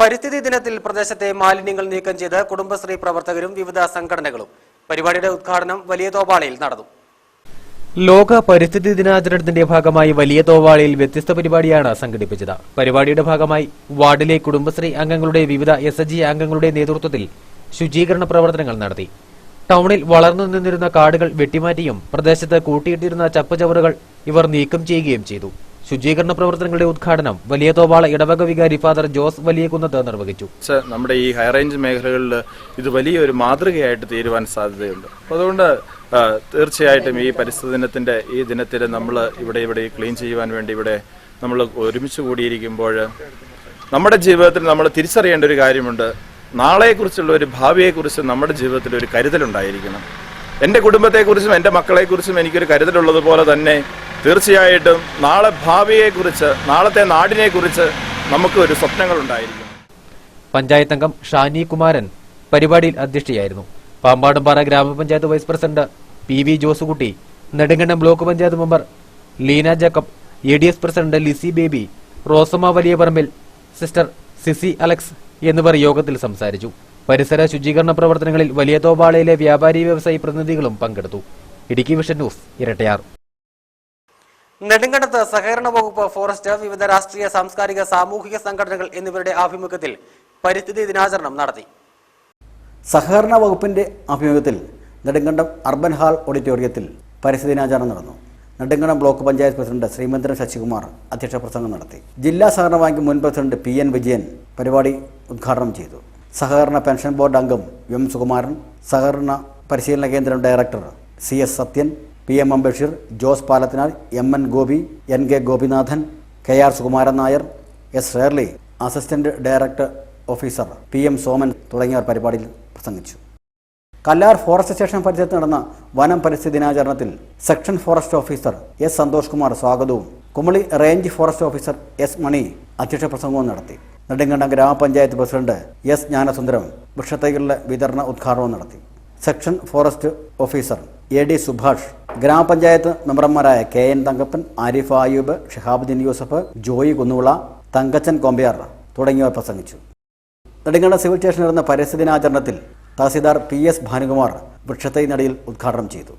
പരിസ്ഥിതി ദിനത്തിൽ പ്രദേശത്തെ മാലിന്യങ്ങൾ നീക്കം ചെയ്ത് കുടുംബശ്രീ പ്രവർത്തകരും വിവിധ സംഘടനകളും. പരിപാടിയുടെ ഉദ്ഘാടനം വലിയ തോവാളയിൽ നടന്നു. ലോക പരിസ്ഥിതി ദിനാചരണത്തിന്റെ ഭാഗമായി വലിയ തോവാളയിൽ വ്യത്യസ്ത പരിപാടിയാണ് സംഘടിപ്പിച്ചത്. പരിപാടിയുടെ ഭാഗമായി വാർഡിലെ കുടുംബശ്രീ അംഗങ്ങളുടെ വിവിധ SHG അംഗങ്ങളുടെ നേതൃത്വത്തിൽ ശുചീകരണ പ്രവർത്തനങ്ങൾ നടത്തി. ടൗണിൽ വളർന്നു നിന്നിരുന്ന കാടുകൾ വെട്ടിമാറ്റിയും പ്രദേശത്ത് കൂട്ടിയിട്ടിരുന്ന ചപ്പുചവറുകൾ ഇവർ നീക്കം ചെയ്യുകയും ചെയ്തു. ശുചീകരണ പ്രവർത്തനങ്ങളുടെ ഉദ്ഘാടനം വലിയ തോവാള ഇടവക വികാരി ഫാദർ ജോസ് വലിയകുന്നത്ത് നിർവഹിച്ചു. നമ്മുടെ ഈ ഹൈറേഞ്ച് മേഖലകളിൽ ഇത് വലിയൊരു മാതൃകയായിട്ട് തീരുവാൻ സാധ്യതയുണ്ട്. അതുകൊണ്ട് തീർച്ചയായിട്ടും ഈ പരിസ്ഥിതി ദിനത്തിന്റെ ഈ ദിനത്തിൽ നമ്മൾ ഇവിടെ ക്ലീൻ ചെയ്യുവാൻ വേണ്ടി ഇവിടെ നമ്മൾ ഒരുമിച്ച് കൂടിയിരിക്കുമ്പോൾ നമ്മുടെ ജീവിതത്തിൽ നമ്മൾ തിരിച്ചറിയേണ്ട ഒരു കാര്യമുണ്ട്. നാളെക്കുറിച്ചുള്ള ഒരു ഭാവിയെക്കുറിച്ച് നമ്മുടെ ജീവിതത്തിൽ ഒരു കരുതലുണ്ടായിരിക്കണം. എൻ്റെ കുടുംബത്തെക്കുറിച്ചും എൻ്റെ മക്കളെക്കുറിച്ചും എനിക്കൊരു കരുതലുള്ളതുപോലെ തന്നെ തീർച്ചയായിട്ടും നാളെ ഭാവിയെക്കുറിച്ച്, നാളത്തെ നാടിനെക്കുറിച്ച് നമുക്ക് ഒരു സ്വപ്നങ്ങൾ ഉണ്ടായിരിക്കും. പഞ്ചായത്ത് അംഗം ഷാനി കുമാരൻ പരിപാടിയിൽ അധ്യക്ഷയായിരുന്നു. പാമ്പാടുംപാറ ഗ്രാമപഞ്ചായത്ത് vice president PV Josekutty, Nedumkandam block panchayat member Leena Jacob, ADS president Lissy Baby, Rosamma Valiyaparambil, sister Sisi Alex എന്നിവർ യോഗത്തിൽ സംസാരിച്ചു. പരിസര ശുചീകരണ പ്രവർത്തനങ്ങളിൽ വലിയ തോവാളയിലെ വ്യാപാരി വ്യവസായി പ്രതിനിധികളും പങ്കെടുത്തു. Idukki vision news, Erattayar. നെടുങ്കണ്ടത്ത് സഹകരണ വകുപ്പ്, ഫോറസ്റ്റ്, വിവിധ രാഷ്ട്രീയ, സാംസ്കാരിക, സാമൂഹിക സംഘടനകൾ എന്നിവരുടെ ആഭിമുഖ്യത്തിൽ പരിസ്ഥിതി ദിനാചരണം നടത്തി. സഹകരണ വകുപ്പിന്റെ ആഭിമുഖ്യത്തിൽ നെടുങ്കണ്ടം അർബൻ ഹാൾ ഓഡിറ്റോറിയത്തിൽ പരിസ്ഥിതി ദിനാചരണം നടന്നു. നെടുങ്കണ്ടം ബ്ലോക്ക് പഞ്ചായത്ത് പ്രസിഡന്റ് ശ്രീമന്ദ്രൻ ശശികുമാർ അധ്യക്ഷ പ്രസംഗം നടത്തി. ജില്ലാ സഹകരണ ബാങ്ക് മുൻ പ്രസിഡന്റ് PN വിജയൻ പരിപാടി ഉദ്ഘാടനം ചെയ്തു. സഹകരണ പെൻഷൻ ബോർഡ് അംഗം M സുകുമാരൻ, സഹകരണ പരിശീലന കേന്ദ്രം director CS Sathyan, PM M Basheer, Jose Palathinal, MN Gopi, NK Gopinathan, KR Sukumaran Nair, S Shirley, assistant director officer PM Soman തുടങ്ങിയവർ പരിപാടിയിൽ പ്രസംഗിച്ചു. കല്ലാർ ഫോറസ്റ്റ് സ്റ്റേഷൻ പരിസരത്ത് നടന്ന വനം പരിസ്ഥിതി ദിനാചരണത്തിൽ section forest officer S Santhosh Kumar സ്വാഗതവും Kumily range forest officer S Mani അധ്യക്ഷ പ്രസംഗവും നടത്തി. നെടുങ്കണ്ടം ഗ്രാമപഞ്ചായത്ത് പ്രസിഡന്റ് എസ് ജ്ഞാനസുന്ദരം വൃക്ഷത്തൈകളുടെ വിതരണ ഉദ്ഘാടനവും നടത്തി. Section forest officer A D Subhash, ഗ്രാമപഞ്ചായത്ത് മെമ്പർമാരായ കെ എൻ തങ്കപ്പൻ, ആരിഫ് അയ്യൂബ്, ഷിഹാബുദ്ദീൻ യൂസഫ്, ജോയി കുന്നുവിള, തങ്കച്ചൻ കൊമ്പയാർ തുടങ്ങിയവർ പ്രസംഗിച്ചു. നെടുങ്കണ്ടം സിവിൽ സ്റ്റേഷനിൽ നടന്ന പരിസ്ഥിതി ദിനാചരണത്തിൽ തഹസിൽദാർ പി എസ് ഭാനുകുമാർ വൃക്ഷത്തൈ നടയിൽ ഉദ്ഘാടനം ചെയ്തു.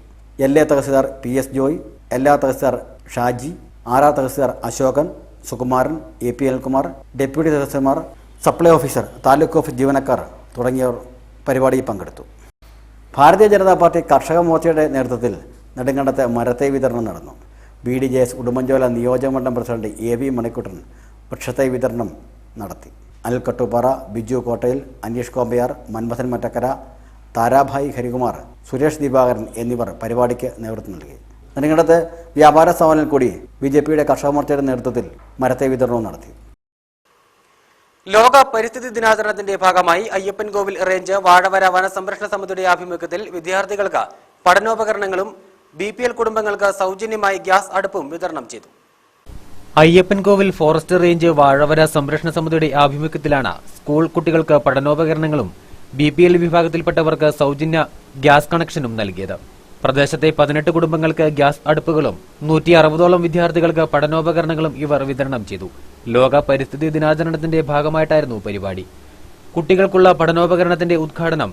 LA tahsildar P S Joy, LR tahsildar Shaji, RR tahsildar Ashokan, Sukumaran, AP Anilkumar, deputy tahsildar, supply officer, taluk office ജീവനക്കാർ തുടങ്ങിയവർ പരിപാടിയിൽ പങ്കെടുത്തു. ഭാരതീയ ജനതാ പാർട്ടി കർഷക മോർച്ചയുടെ നേതൃത്വത്തിൽ നെടുങ്കണ്ടത്തെ മരത്തൈ വിതരണം നടന്നു. BDJS ഉടുമ്പൻചോല നിയോജകമണ്ഡലം പ്രസിഡന്റ് AV മണിക്കുട്ടൻ വൃക്ഷത്തൈ വിതരണം നടത്തി. അനിൽ കട്ടുപാറ, ബിജു കോട്ടയിൽ, അനീഷ് കോമ്പയാർ, മൻമഥൻ മറ്റക്കര, താരാഭായി ഹരികുമാർ, സുരേഷ് ദിവാകരൻ എന്നിവർ പരിപാടിക്ക് നേതൃത്വം നൽകി. നെടുങ്കണ്ടത്ത് വ്യാപാര സ്ഥാപനത്തിൽ കൂടി BJPയുടെ കർഷക മോർച്ചയുടെ നേതൃത്വത്തിൽ മരത്തൈ വിതരണവും നടത്തി. ലോക പരിസ്ഥിതി ദിനാചരണത്തിന്റെ ഭാഗമായി അയ്യപ്പൻകോവിൽ റേഞ്ച് വാഴവര വനസംരക്ഷണ സമിതിയുടെ ആഭിമുഖ്യത്തിൽ വിദ്യാർത്ഥികൾക്ക് പഠനോപകരണങ്ങളും BPL കുടുംബങ്ങൾക്ക് സൗജന്യമായി ഗ്യാസ് അടുപ്പും വിതരണം ചെയ്തു. അയ്യപ്പൻകോവിൽ ഫോറസ്റ്റ് റേഞ്ച് വാഴവര സംരക്ഷണ സമിതിയുടെ ആഭിമുഖ്യത്തിലാണ് സ്കൂൾ കുട്ടികൾക്ക് പഠനോപകരണങ്ങളും BPL വിഭാഗത്തിൽപ്പെട്ടവർക്ക് സൗജന്യ ഗ്യാസ് കണക്ഷനും നൽകിയത്. പ്രദേശത്തെ 18 കുടുംബങ്ങൾക്ക് ഗ്യാസ് അടുപ്പുകളും 160ഓളം വിദ്യാർത്ഥികൾക്ക് പഠനോപകരണങ്ങളും ഇവർ വിതരണം ചെയ്തു. ലോക പരിസ്ഥിതി ദിനാചരണത്തിന്റെ ഭാഗമായിട്ടായിരുന്നു പരിപാടി. കുട്ടികൾക്കുള്ള പഠനോപകരണത്തിന്റെ ഉദ്ഘാടനം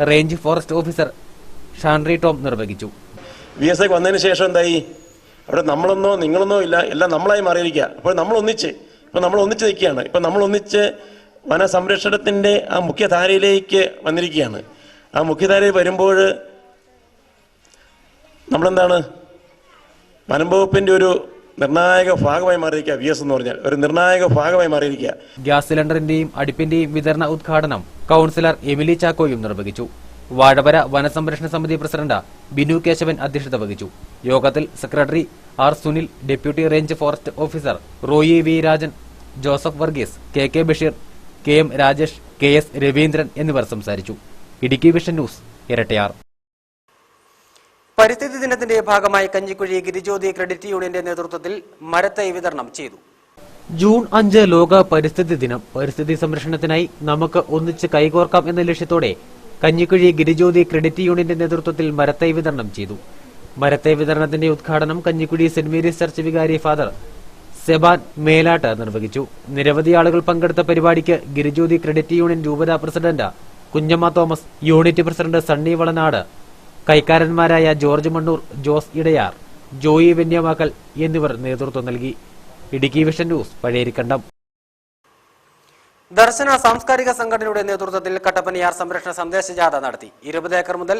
റേഞ്ച് ഫോറസ്റ്റ് ഓഫീസർ ഷാൻറി ടോം നിർവഹിച്ചു. VSI വന്നതിന് ശേഷം എന്തായി? അവിടെ നമ്മളൊന്നോ നിങ്ങളൊന്നോ ഇല്ല, എല്ലാം നമ്മളായി മാറിയിരിക്കുക. അപ്പോൾ നമ്മൾ ഒന്നിച്ച് നിൽക്കുകയാണ്. ഇപ്പം നമ്മൾ ഒന്നിച്ച് വനസംരക്ഷണത്തിൻ്റെ ആ മുഖ്യധാരയിലേക്ക് വന്നിരിക്കുകയാണ്. ആ മുഖ്യധാരയിൽ വരുമ്പോൾ നമ്മളെന്താണ്, വനം വകുപ്പിൻ്റെ ഒരു നിർണായക ഭാഗമായി മാറിയിരിക്കുക. VS എന്ന് പറഞ്ഞാൽ ഒരു നിർണായക ഭാഗമായി മാറിയിരിക്കുക. ഗ്യാസ് സിലിണ്ടറിന്റെയും അടുപ്പിന്റെയും വിതരണ ഉദ്ഘാടനം കൌൺസിലർ എമിലി ചാക്കോയും നിർവഹിച്ചു. വാഴവര വനസംരക്ഷണ സമിതി പ്രസിഡന്റ് ബിനു കേശവൻ അധ്യക്ഷത വഹിച്ചു. യോഗത്തിൽ secretary R Sunil, deputy range forest officer Roy V Rajan, Joseph Varghese, KK Basheer, KM Rajesh, KS Raveendran എന്നിവർ സംസാരിച്ചു. Idukki vision news, Erattayar. പരിസ്ഥിതി ദിനത്തിന്റെ ഭാഗമായി കഞ്ഞിക്കുഴി ഗിരിജ്യോതി ക്രെഡിറ്റ് യൂണിയന്റെ നേതൃത്വത്തിൽ മരത്തൈ വിതരണം ചെയ്തു. ജൂൺ 5 ലോക പരിസ്ഥിതി ദിനം. പരിസ്ഥിതി സംരക്ഷണത്തിനായി നമുക്ക് ഒന്നിച്ച് കൈകോർക്കാം എന്ന ലക്ഷ്യത്തോടെ കഞ്ഞിക്കുഴി ഗിരിജ്യോതി ക്രെഡിറ്റ് യൂണിയന്റെ നേതൃത്വത്തിൽ മരത്തൈ വിതരണം ചെയ്തു. മരത്തൈ വിതരണത്തിന്റെ ഉദ്ഘാടനം കഞ്ഞിക്കുഴി സെന്റ് മേരീസ് ചർച്ച് വികാരി ഫാദർ സെബാൻ മേലാട്ട് നിർവഹിച്ചു. നിരവധി ആളുകൾ പങ്കെടുത്ത പരിപാടിക്ക് ഗിരിജ്യോതി ക്രെഡിറ്റ് യൂണിയൻ രൂപതാ president Kunjamma Thomas, unit president Sunny Valanad, കൈക്കാരന്മാരായ ജോർജ് മണ്ണൂർ, ജോസ് ഇടയാർ, ജോയി വെന്യമാക്കൽ എന്നിവർ നേതൃത്വം നൽകി. Idukki vision news, Pazhayarikandam. ദർശന സാംസ്കാരിക സംഘടനയുടെ നേതൃത്വത്തിൽ കട്ടപ്പനയാർ സംരക്ഷണ സന്ദേശ ജാഥ നടത്തി. 20 ഏക്കർ മുതൽ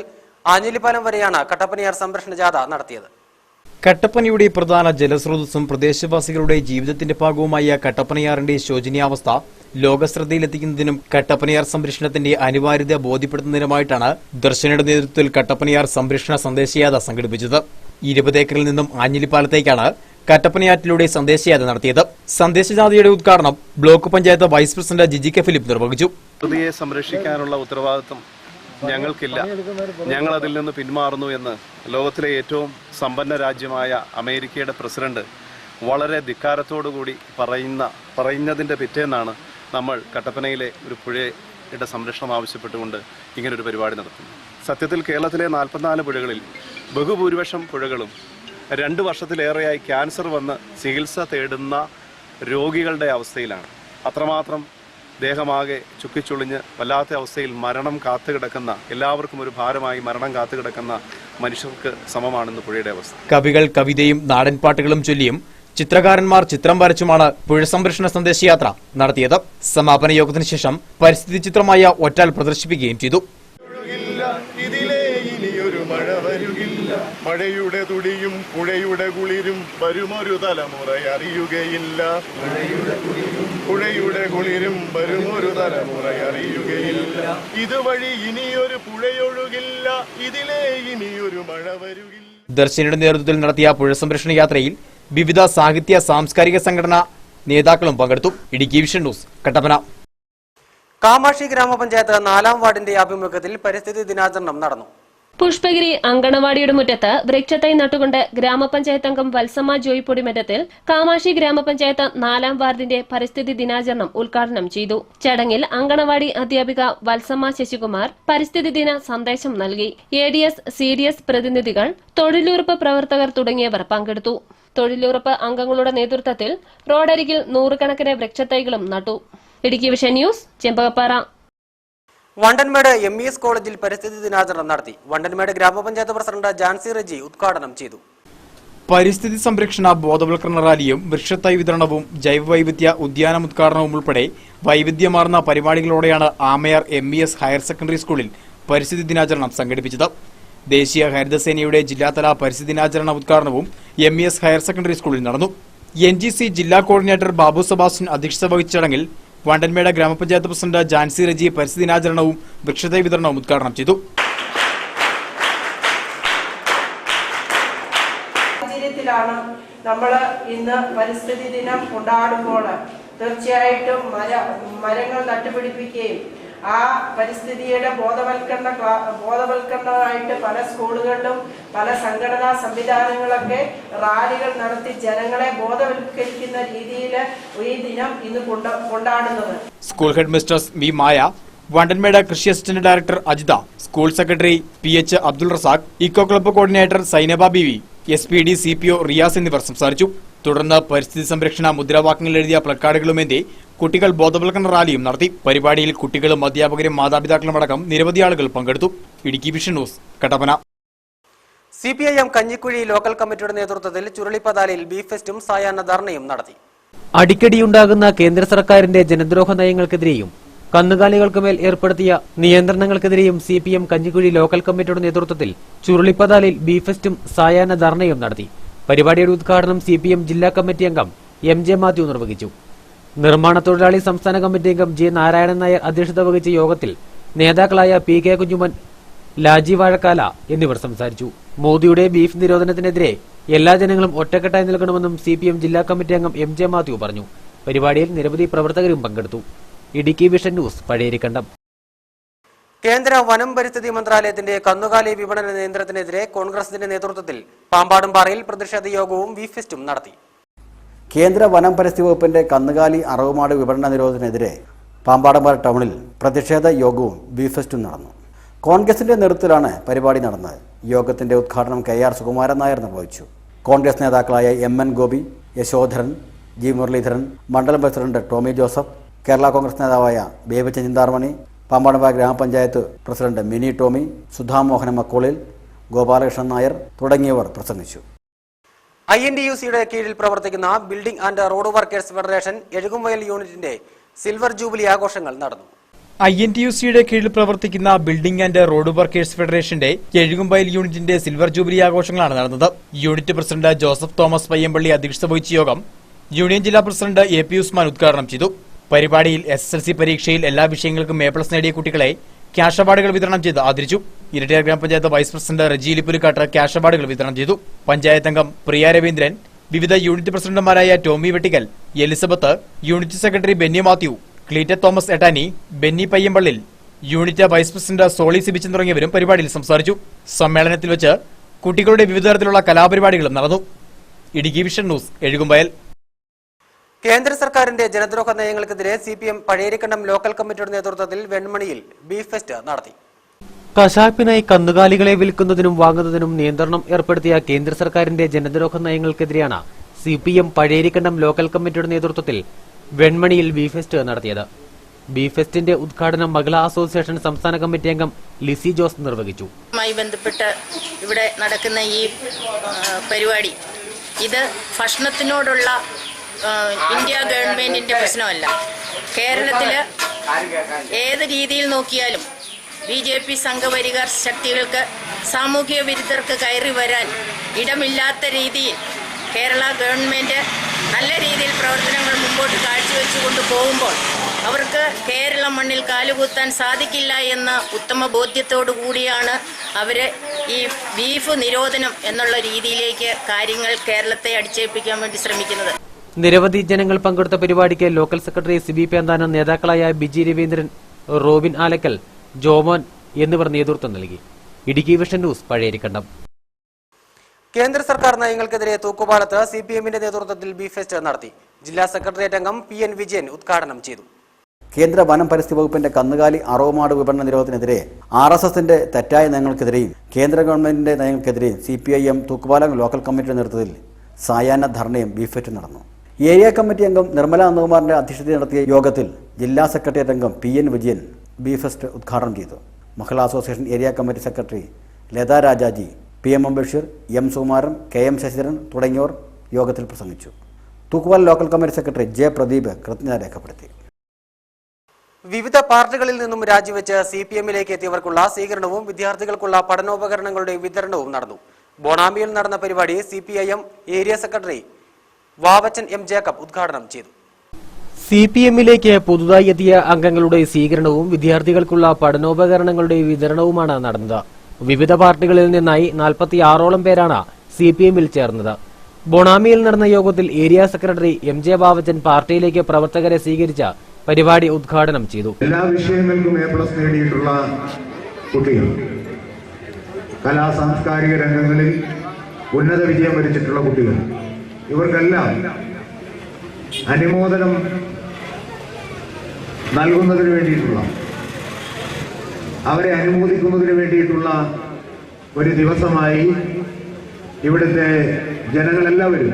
ആഞ്ഞിലിപ്പാലം വരെയാണ് കട്ടപ്പനയാർ സംരക്ഷണ ജാഥ നടത്തിയത്. കട്ടപ്പനയുടെ പ്രധാന ജലസ്രോതസ്സും പ്രദേശവാസികളുടെ ജീവിതത്തിന്റെ ഭാഗവുമായ കട്ടപ്പനയാറിന്റെ ശോചനീയാവസ്ഥ ലോകശ്രദ്ധയിലെത്തിക്കുന്നതിനും കട്ടപ്പനയാർ സംരക്ഷണത്തിന്റെ അനിവാര്യത ബോധ്യപ്പെടുത്തുന്നതിനുമായിട്ടാണ് ദർശനയുടെ നേതൃത്വത്തിൽ കട്ടപ്പനയാർ സംരക്ഷണ സന്ദേശയാത്ര സംഘടിപ്പിച്ചത്. 20 ഏക്കറിൽ നിന്നും ആഞ്ഞിലിപ്പാലത്തേക്കാണ് കട്ടപ്പനയാറ്റിലൂടെ സന്ദേശയാത്ര നടത്തിയത്. സന്ദേശജാഥയുടെ ഉദ്ഘാടനം block panchayat vice president Jiji K Philip നിർവഹിച്ചു. പ്രകൃതിയെ സംരക്ഷിക്കാനുള്ള ഉത്തരവാദിത്വം ഞങ്ങൾക്കില്ല, ഞങ്ങൾ അതിൽ നിന്ന് പിന്മാറുന്നു എന്ന് ലോകത്തിലെ ഏറ്റവും സമ്പന്ന രാജ്യമായ അമേരിക്കയുടെ പ്രസിഡന്റ് വളരെ ധിക്കാരത്തോടുകൂടി പറയുന്നതിൻ്റെ പിറ്റേന്നാണ് നമ്മൾ കട്ടപ്പനയിലെ ഒരു പുഴയുടെ സംരക്ഷണം ആവശ്യപ്പെട്ടുകൊണ്ട് ഇങ്ങനൊരു പരിപാടി നടത്തുന്നു. സത്യത്തിൽ കേരളത്തിലെ 44 പുഴകളിൽ ബഹുഭൂരിപക്ഷം പുഴകളും 2 വർഷത്തിലേറെയായി ക്യാൻസർ വന്ന് ചികിത്സ തേടുന്ന രോഗികളുടെ അവസ്ഥയിലാണ്. അത്രമാത്രം ദേഹമാകെ ചുക്കിച്ചുളിഞ്ഞ് വല്ലാത്ത അവസ്ഥയിൽ മരണം കാത്തുകിടക്കുന്ന, എല്ലാവർക്കും ഒരു ഭാരമായി മരണം കാത്തുകിടക്കുന്ന മനുഷ്യർക്ക് സമമാണെന്ന് പുഴയുടെ അവസ്ഥ. കവികൾ കവിതയും നാടൻപാട്ടുകളും ചൊല്ലിയും ചിത്രകാരന്മാർ ചിത്രം വരച്ചുമാണ് പുഴ സംരക്ഷണ സന്ദേശയാത്ര നടത്തിയത്. സമാപന യോഗത്തിന് ശേഷം പരിസ്ഥിതി ചിത്രമായ ഒറ്റാൽ പ്രദർശിപ്പിക്കുകയും ചെയ്തു. മഴയുടെ തുടിയും പുഴയുടെ കുളിരും വരുമൊരു തലമുറ അറിയുകയില്ല. പുഴയുടെ കുളിരും വരുമൊരു തലമുറ അറിയുകയില്ല. ഇതുവഴി ഇനിയൊരു പുഴയൊഴുകില്ല, ഇതിലേ ഇനിയൊരു മഴ വരുകില്ല. ദർശനയുടെ നേതൃത്വത്തിൽ നടത്തിയ പുഴ സംരക്ഷണ യാത്രയിൽ വിവിധ സാഹിത്യ സാംസ്കാരിക സംഘടനാ നേതാക്കളും പങ്കെടുത്തു. Idukki vision news, Kattappana. കാമാക്ഷി ഗ്രാമപഞ്ചായത്ത് 4-ാം വാർഡിന്റെ ആഭിമുഖ്യത്തിൽ പരിസ്ഥിതി ദിനാചരണം നടന്നു. പുഷ്പഗിരി അങ്കണവാടിയുടെ മുറ്റത്ത് വൃക്ഷത്തൈ നട്ടുകൊണ്ട് ഗ്രാമപഞ്ചായത്ത് അംഗം വത്സമ്മ ജോയ് പൊടിമറ്റത്തിൽ കാമാക്ഷി ഗ്രാമപഞ്ചായത്ത് 4-ാം വാർഡിന്റെ പരിസ്ഥിതി ദിനാചരണം ഉദ്ഘാടനം ചെയ്തു. ചടങ്ങിൽ അങ്കണവാടി അധ്യാപിക വത്സമ്മ ശശികുമാർ പരിസ്ഥിതി ദിന സന്ദേശം നൽകി. ADS, CDS പ്രതിനിധികൾ, തൊഴിലുറപ്പ് പ്രവർത്തകർ തുടങ്ങിയവർ പങ്കെടുത്തു. തൊഴിലുറപ്പ് അംഗങ്ങളുടെ നേതൃത്വത്തിൽ റോഡരികിൽ 100 കണക്കിന് വൃക്ഷത്തൈകളും നട്ടു. Idukki vision news, Chembakappara. Vandanmedu MES കോളേജിൽ പരിസ്ഥിതി ദിനാചരണം നടത്തി. വണ്ടൻമേട് ഗ്രാമപഞ്ചായത്ത് പ്രസിഡന്റ് ജാൻസി റെജി ഉദ്ഘാടനം ചെയ്തു. പരിസ്ഥിതി സംരക്ഷണ ബോധവൽക്കരണ റാലിയും വൃക്ഷത്തൈ വിതരണവും ജൈവവൈവിധ്യ ഉദ്യാനം ഉദ്ഘാടനവും ഉൾപ്പെടെ വൈവിധ്യമാർന്ന പരിപാടികളോടെയാണ് ആമയാർ MES ഹയർ സെക്കൻഡറി സ്കൂളിൽ പരിസ്ഥിതി ദിനാചരണം സംഘടിപ്പിച്ചത്. ദേശീയ ഹരിതസേനയുടെ ജില്ലാതല പരിസ്ഥിതി ദിനാചരണ ഉദ്ഘാടനവും MES ഹയർ സെക്കൻഡറി സ്കൂളിൽ നടന്നു. NGC ജില്ലാ കോർഡിനേറ്റർ ബാബു സെബാസ്റ്റ്യൻ അധ്യക്ഷത വഹിച്ച ചടങ്ങിൽ വണ്ടൻമേട് ഗ്രാമപഞ്ചായത്ത് പ്രസിഡന്റ് ജാൻസി റെജി പരിസ്ഥിതി ദിനാചരണവും വൃക്ഷത്തൈ വിതരണവും ഉദ്ഘാടനം ചെയ്തു. സാഹചര്യത്തിലാണ് നമ്മൾ ഇന്ന് പരിസ്ഥിതി ദിനം കൊണ്ടാടുമ്പോൾ തീർച്ചയായിട്ടും മരങ്ങൾ നട്ടുപിടിപ്പിക്കുകയും ആ പരിസ്ഥിതിയുടെ ബോധവൽക്കരണമായിട്ട് പല സ്കൂളുകളിലും പല സംഘടനാ സംവിധാനങ്ങളൊക്കെ റാലികൾ നടത്തി ജനങ്ങളെ ബോധവൽക്കരിക്കുന്ന രീതിയിൽ ഈ ദിനം ഇന്ന് കൊണ്ടാടുന്നത്. School head mistress V Maya, Vandanmedu കൃഷി assistant director Ajitha, school secretary PH Abdul Razak, eco club coordinator Sainaba Beevi, SPD CPO Riyas എന്നിവർ സംസാരിച്ചു. തുടർന്ന് പരിസ്ഥിതി സംരക്ഷണ മുദ്രാവാക്യങ്ങൾ എഴുതിയ പ്ലക്കാർഡുകളുമേന്തി കുട്ടികൾ ബോധവൽക്കരണ റാലിയും നടത്തി. പരിപാടിയിൽ കുട്ടികളും അധ്യാപകരും മാതാപിതാക്കളും അടക്കം നിരവധി ആളുകൾ പങ്കെടുത്തു. Idukki vision news, Kattappana. CPIM Kanjikuzhi local കമ്മിറ്റിയുടെ നേതൃത്വത്തിൽ ചുരുളിപ്പതാലിൽ ബീഫ് ഫെസ്റ്റും സായാഹ്ന ധർണയും നടത്തി. അടിക്കടിയുണ്ടാകുന്ന കേന്ദ്ര സർക്കാരിന്റെ ജനദ്രോഹ നയങ്ങൾക്കെതിരെയും കന്നുകാലികൾക്കുമേൽ ഏർപ്പെടുത്തിയ നിയന്ത്രണങ്ങൾക്കെതിരെയും CPM കഞ്ഞിക്കുഴി ലോക്കൽ കമ്മിറ്റിയുടെ നേതൃത്വത്തിൽ ചുരുളിപ്പതാലിൽ ബീഫ് ഫെസ്റ്റും സായാഹ്ന ധർണയും നടത്തി. പരിപാടിയുടെ ഉദ്ഘാടനം CPM ജില്ലാ കമ്മിറ്റി അംഗം MJ മാത്യു നിർവഹിച്ചു. നിർമ്മാണ തൊഴിലാളി സംസ്ഥാന കമ്മിറ്റി അംഗം J നാരായണൻ നായർ അധ്യക്ഷത വഹിച്ച യോഗത്തിൽ നേതാക്കളായ PK കുഞ്ഞുമൻ, ലാജി വാഴക്കാല എന്നിവർ സംസാരിച്ചു. മോദിയുടെ ബീഫ് നിരോധനത്തിനെതിരെ എല്ലാ ജനങ്ങളും ഒറ്റക്കെട്ടായി നിൽക്കണമെന്നും CPM ജില്ലാ കമ്മിറ്റി അംഗം MJ മാത്യു പറഞ്ഞു. പരിപാടിയിൽ നിരവധി പ്രവർത്തകരും പങ്കെടുത്തു. Idukki vision news, Pazhayarikkandam. കേന്ദ്ര വനം പരിസ്ഥിതി മന്ത്രാലയത്തിന്റെ കന്നുകാലി വിപണന നിയന്ത്രണത്തിനെതിരെ കോൺഗ്രസിന്റെ നേതൃത്വത്തിൽ പാമ്പാടുംപാറയിൽ പ്രതിഷേധ യോഗവും ബീഫ് ഫെസ്റ്റും നടത്തി. കേന്ദ്ര വനം പരിസ്ഥിതി വകുപ്പിന്റെ കന്നുകാലി അറവുമാട് വിപണന നിരോധനത്തിനെതിരെ പാമ്പാടുംപാറ ടൗണിൽ പ്രതിഷേധ യോഗവും ബീഫ് ഫെസ്റ്റും നടന്നു. കോൺഗ്രസിന്റെ നേതൃത്വത്തിലാണ് പരിപാടി നടന്നത്. യോഗത്തിന്റെ ഉദ്ഘാടനം KR സുകുമാരൻ നായർ നിർവഹിച്ചു. കോൺഗ്രസ് നേതാക്കളായ MN ഗോപി, യശോധരൻ, G മുരളീധരൻ, മണ്ഡലം പ്രസിഡന്റ് ടോമി ജോസഫ്, കേരള കോൺഗ്രസ് നേതാവായ ബേബി ചിന്താർമണി, പാമ്പാടുംപാറ ഗ്രാമപഞ്ചായത്ത് പ്രസിഡന്റ് മിനി ടോമി, സുധാമോഹന മക്കോളിൽ, ഗോപാലകൃഷ്ണൻ നായർ തുടങ്ങിയവർ പ്രസംഗിച്ചു. INTUCയുടെ കീഴിൽ പ്രവർത്തിക്കുന്ന building and road workers federation Ezhukumvayal യൂണിറ്റിന്റെ സിൽവർ ജൂബിലി ആഘോഷങ്ങൾ നടന്നു. INTUCയുടെ കീഴിൽ പ്രവർത്തിക്കുന്ന ബിൽഡിംഗ് ആൻഡ് റോഡ് വർക്കേഴ്സ് ഫെഡറേഷന്റെ എഴുകുംവയൽ യൂണിറ്റിന്റെ സിൽവർ ജൂബിലി ആഘോഷങ്ങളാണ് നടന്നത്. യൂണിറ്റ് പ്രസിഡന്റ് ജോസഫ് തോമസ് പയ്യമ്പള്ളി അധ്യക്ഷത വഹിച്ച യോഗം യൂണിയൻ ജില്ലാ പ്രസിഡന്റ് AP ഉസ്മാൻ ഉദ്ഘാടനം ചെയ്തു. പരിപാടിയിൽ SSLC പരീക്ഷയിൽ എല്ലാ വിഷയങ്ങൾക്കും A+ നേടിയ കുട്ടികളെ ക്യാഷ് അവാർഡുകൾ വിതരണം ചെയ്ത് ആദരിച്ചു. ഇരട്ടിയാർ ഗ്രാമപഞ്ചായത്ത് വൈസ് പ്രസിഡന്റ് റജി ലിപ്പുലിക്കാട്ട് ക്യാഷ് അവാർഡുകൾ വിതരണം ചെയ്തു. പഞ്ചായത്ത് അംഗം പ്രിയ രവീന്ദ്രൻ, വിവിധ യൂണിറ്റ് പ്രസിഡന്റുമാരായ Tomy Vettickal, Elizabeth, unit secretary Benny Mathew, Cleetta Thomas Ettani, Benny Payyampallil, unit vice president Soly Sibichan തുടങ്ങിയവരും പരിപാടിയിൽ സംസാരിച്ചു. സമ്മേളനത്തിൽ വെച്ച് കുട്ടികളുടെ വിവിധ തരത്തിലുള്ള കലാപരിപാടികളും നടന്നു. Idukki vision news, Ezhukumvayal. കേന്ദ്ര സർക്കാരിന്റെ ജനദ്രോഹ നയങ്ങൾക്കെതിരെ CPM പഴയരിക്കണ്ടം ലോക്കൽ കമ്മിറ്റിയുടെ നേതൃത്വത്തിൽ വെൺമണിയിൽ ബീഫ് ഫെസ്റ്റ് നടത്തി. കശാപ്പിനായി കന്നുകാലികളെ വിൽക്കുന്നതിനും വാങ്ങുന്നതിനും നിയന്ത്രണം ഏർപ്പെടുത്തിയ കേന്ദ്ര സർക്കാരിന്റെ ജനദ്രോഹ നയങ്ങൾക്കെതിരെയാണ് CPM പഴയരിക്കണ്ടം ലോക്കൽ കമ്മിറ്റിയുടെ നേതൃത്വത്തിൽ വെൺമണിയിൽ ബീഫ് ഫെസ്റ്റ് നടത്തിയത്. ബീഫ് ഫെസ്റ്റിന്റെ ഉദ്ഘാടനം മഹിളാ അസോസിയേഷൻ സംസ്ഥാന കമ്മിറ്റി അംഗം ലിസി ജോസ് നിർവഹിച്ചു. ബന്ധപ്പെട്ട് ഇവിടെ നടക്കുന്ന ഈ പരിപാടി ഇത് ഭക്ഷണത്തിനോടുള്ള ഇന്ത്യ ഗവൺമെന്റിന്റെ പ്രശ്നമല്ല. കേരളത്തില് ഏത് രീതിയിൽ നോക്കിയാലും BJP സംഘപരിവാർ ശക്തികൾക്ക് സാമൂഹിക വിരുദ്ധർക്ക് കയറി വരാൻ ഇടമില്ലാത്ത രീതിയിൽ കേരള ഗവൺമെന്റ് നല്ല രീതിയിൽ പ്രവർത്തനങ്ങൾ മുമ്പോട്ട് കാഴ്ചവെച്ചുകൊണ്ട് പോകുമ്പോൾ അവർക്ക് കേരള മണ്ണിൽ കാലുകുത്താൻ സാധിക്കില്ല എന്ന ഉത്തമ ബോധ്യത്തോടു കൂടിയാണ് അവർ ഈ ബീഫ് നിരോധനം എന്നുള്ള രീതിയിലേക്ക് കാര്യങ്ങൾ കേരളത്തെ അടിച്ചേൽപ്പിക്കാൻ വേണ്ടി ശ്രമിക്കുന്നത്. നിരവധി ജനങ്ങൾ പങ്കെടുത്ത പരിപാടിക്ക് ലോക്കൽ സെക്രട്ടറി സിബി പേന്താനം, നേതാക്കളായ ബിജി രവീന്ദ്രൻ, റോബിൻ ആലക്കൽ, ജോമോൻ എന്നിവർ നേതൃത്വം നൽകി. Idukki vision news Pazhayarikkandam. കേന്ദ്ര സർക്കാർ നയങ്ങൾക്കെതിരെ തൂക്കുപാലത്ത് CPM-ന്റെ നേതൃത്വത്തിൽ ബി ഫെസ്റ്റ് നടത്തി. ജില്ലാ സെക്രട്ടേറിയറ്റ് അംഗം PN വിജയൻ ഉദ്ഘാടനം ചെയ്തു. കേന്ദ്ര വനം പരിസ്ഥിതി വകുപ്പിന്റെ കന്നുകാലി അറവുമാട് വിപണന നിരോധനത്തിനെതിരെ RSSന്റെ തെറ്റായ നയങ്ങൾക്കെതിരെയും കേന്ദ്ര ഗവൺമെന്റിന്റെ നയങ്ങൾക്കെതിരെയും CPIM തൂക്കുപാലം ലോക്കൽ കമ്മിറ്റിയുടെ നേതൃത്വത്തിൽ സായാഹ്ന ധർണയും ബി ഫെസ്റ്റും നടന്നു. ഏരിയ കമ്മിറ്റി അംഗം നിർമ്മല നന്ദകുമാറിന്റെ അധ്യക്ഷതയിൽ നടത്തിയ യോഗത്തിൽ ജില്ലാ സെക്രട്ടേറിയറ്റ് അംഗം PN വിജയൻ ബി ഫെസ്റ്റ് ഉദ്ഘാടനം ചെയ്തു. Mahila association area committee secretary Latha Rajaji, PM Basheer, M Sukumaran, KM Sasidharan തുടങ്ങിയവർ യോഗത്തിൽ പ്രസംഗിച്ചു. Thookkupalam local committee secretary J Pradeep കൃതജ്ഞത രേഖപ്പെടുത്തി. വിവിധ പാർട്ടികളിൽ നിന്നും രാജിവെച്ച് CPM-ലേക്ക് എത്തിയവർക്കുള്ള സ്വീകരണവും വിദ്യാർത്ഥികൾക്കുള്ള പഠനോപകരണങ്ങളുടെ വിതരണവും നടന്നു. ബോണാമിയിൽ നടന്ന പരിപാടി CPIM area secretary Vavachan M Jacob ഉദ്ഘാടനം ചെയ്തു. CPM-ലേക്ക് പുതുതായി എത്തിയ അംഗങ്ങളുടെ സ്വീകരണവും വിദ്യാർത്ഥികൾക്കുള്ള പഠനോപകരണങ്ങളുടെ വിതരണവുമാണ് നടന്നത്. വിവിധ പാർട്ടികളിൽ നിന്നായി 46ഓളം പേരാണ് CPM-ൽ ചേർന്നത്. ബോണാമിയിൽ നടന്ന യോഗത്തിൽ ഏരിയ സെക്രട്ടറി MJ വാവച്ചൻ പാർട്ടിയിലേക്ക് പ്രവർത്തകരെ സ്വീകരിച്ച പരിപാടി ഉദ്ഘാടനം ചെയ്തു. എല്ലാ വിഷയങ്ങൾക്കും A+ നേടിയിട്ടുള്ള കുട്ടികൾ, കലാ സാംസ്കാരിക രംഗങ്ങളിൽ ഉന്നത വിജയം വരിച്ചിട്ടുള്ള കുട്ടികൾ, ഇവർക്കെല്ലാം അനുമോദനം നൽകുന്നതിന് വേണ്ടിയിട്ടുള്ള, അവരെ അനുമോദിക്കുന്നതിന് വേണ്ടിയിട്ടുള്ള ഒരു ദിവസമായി ഇവിടുത്തെ ജനങ്ങളെല്ലാവരും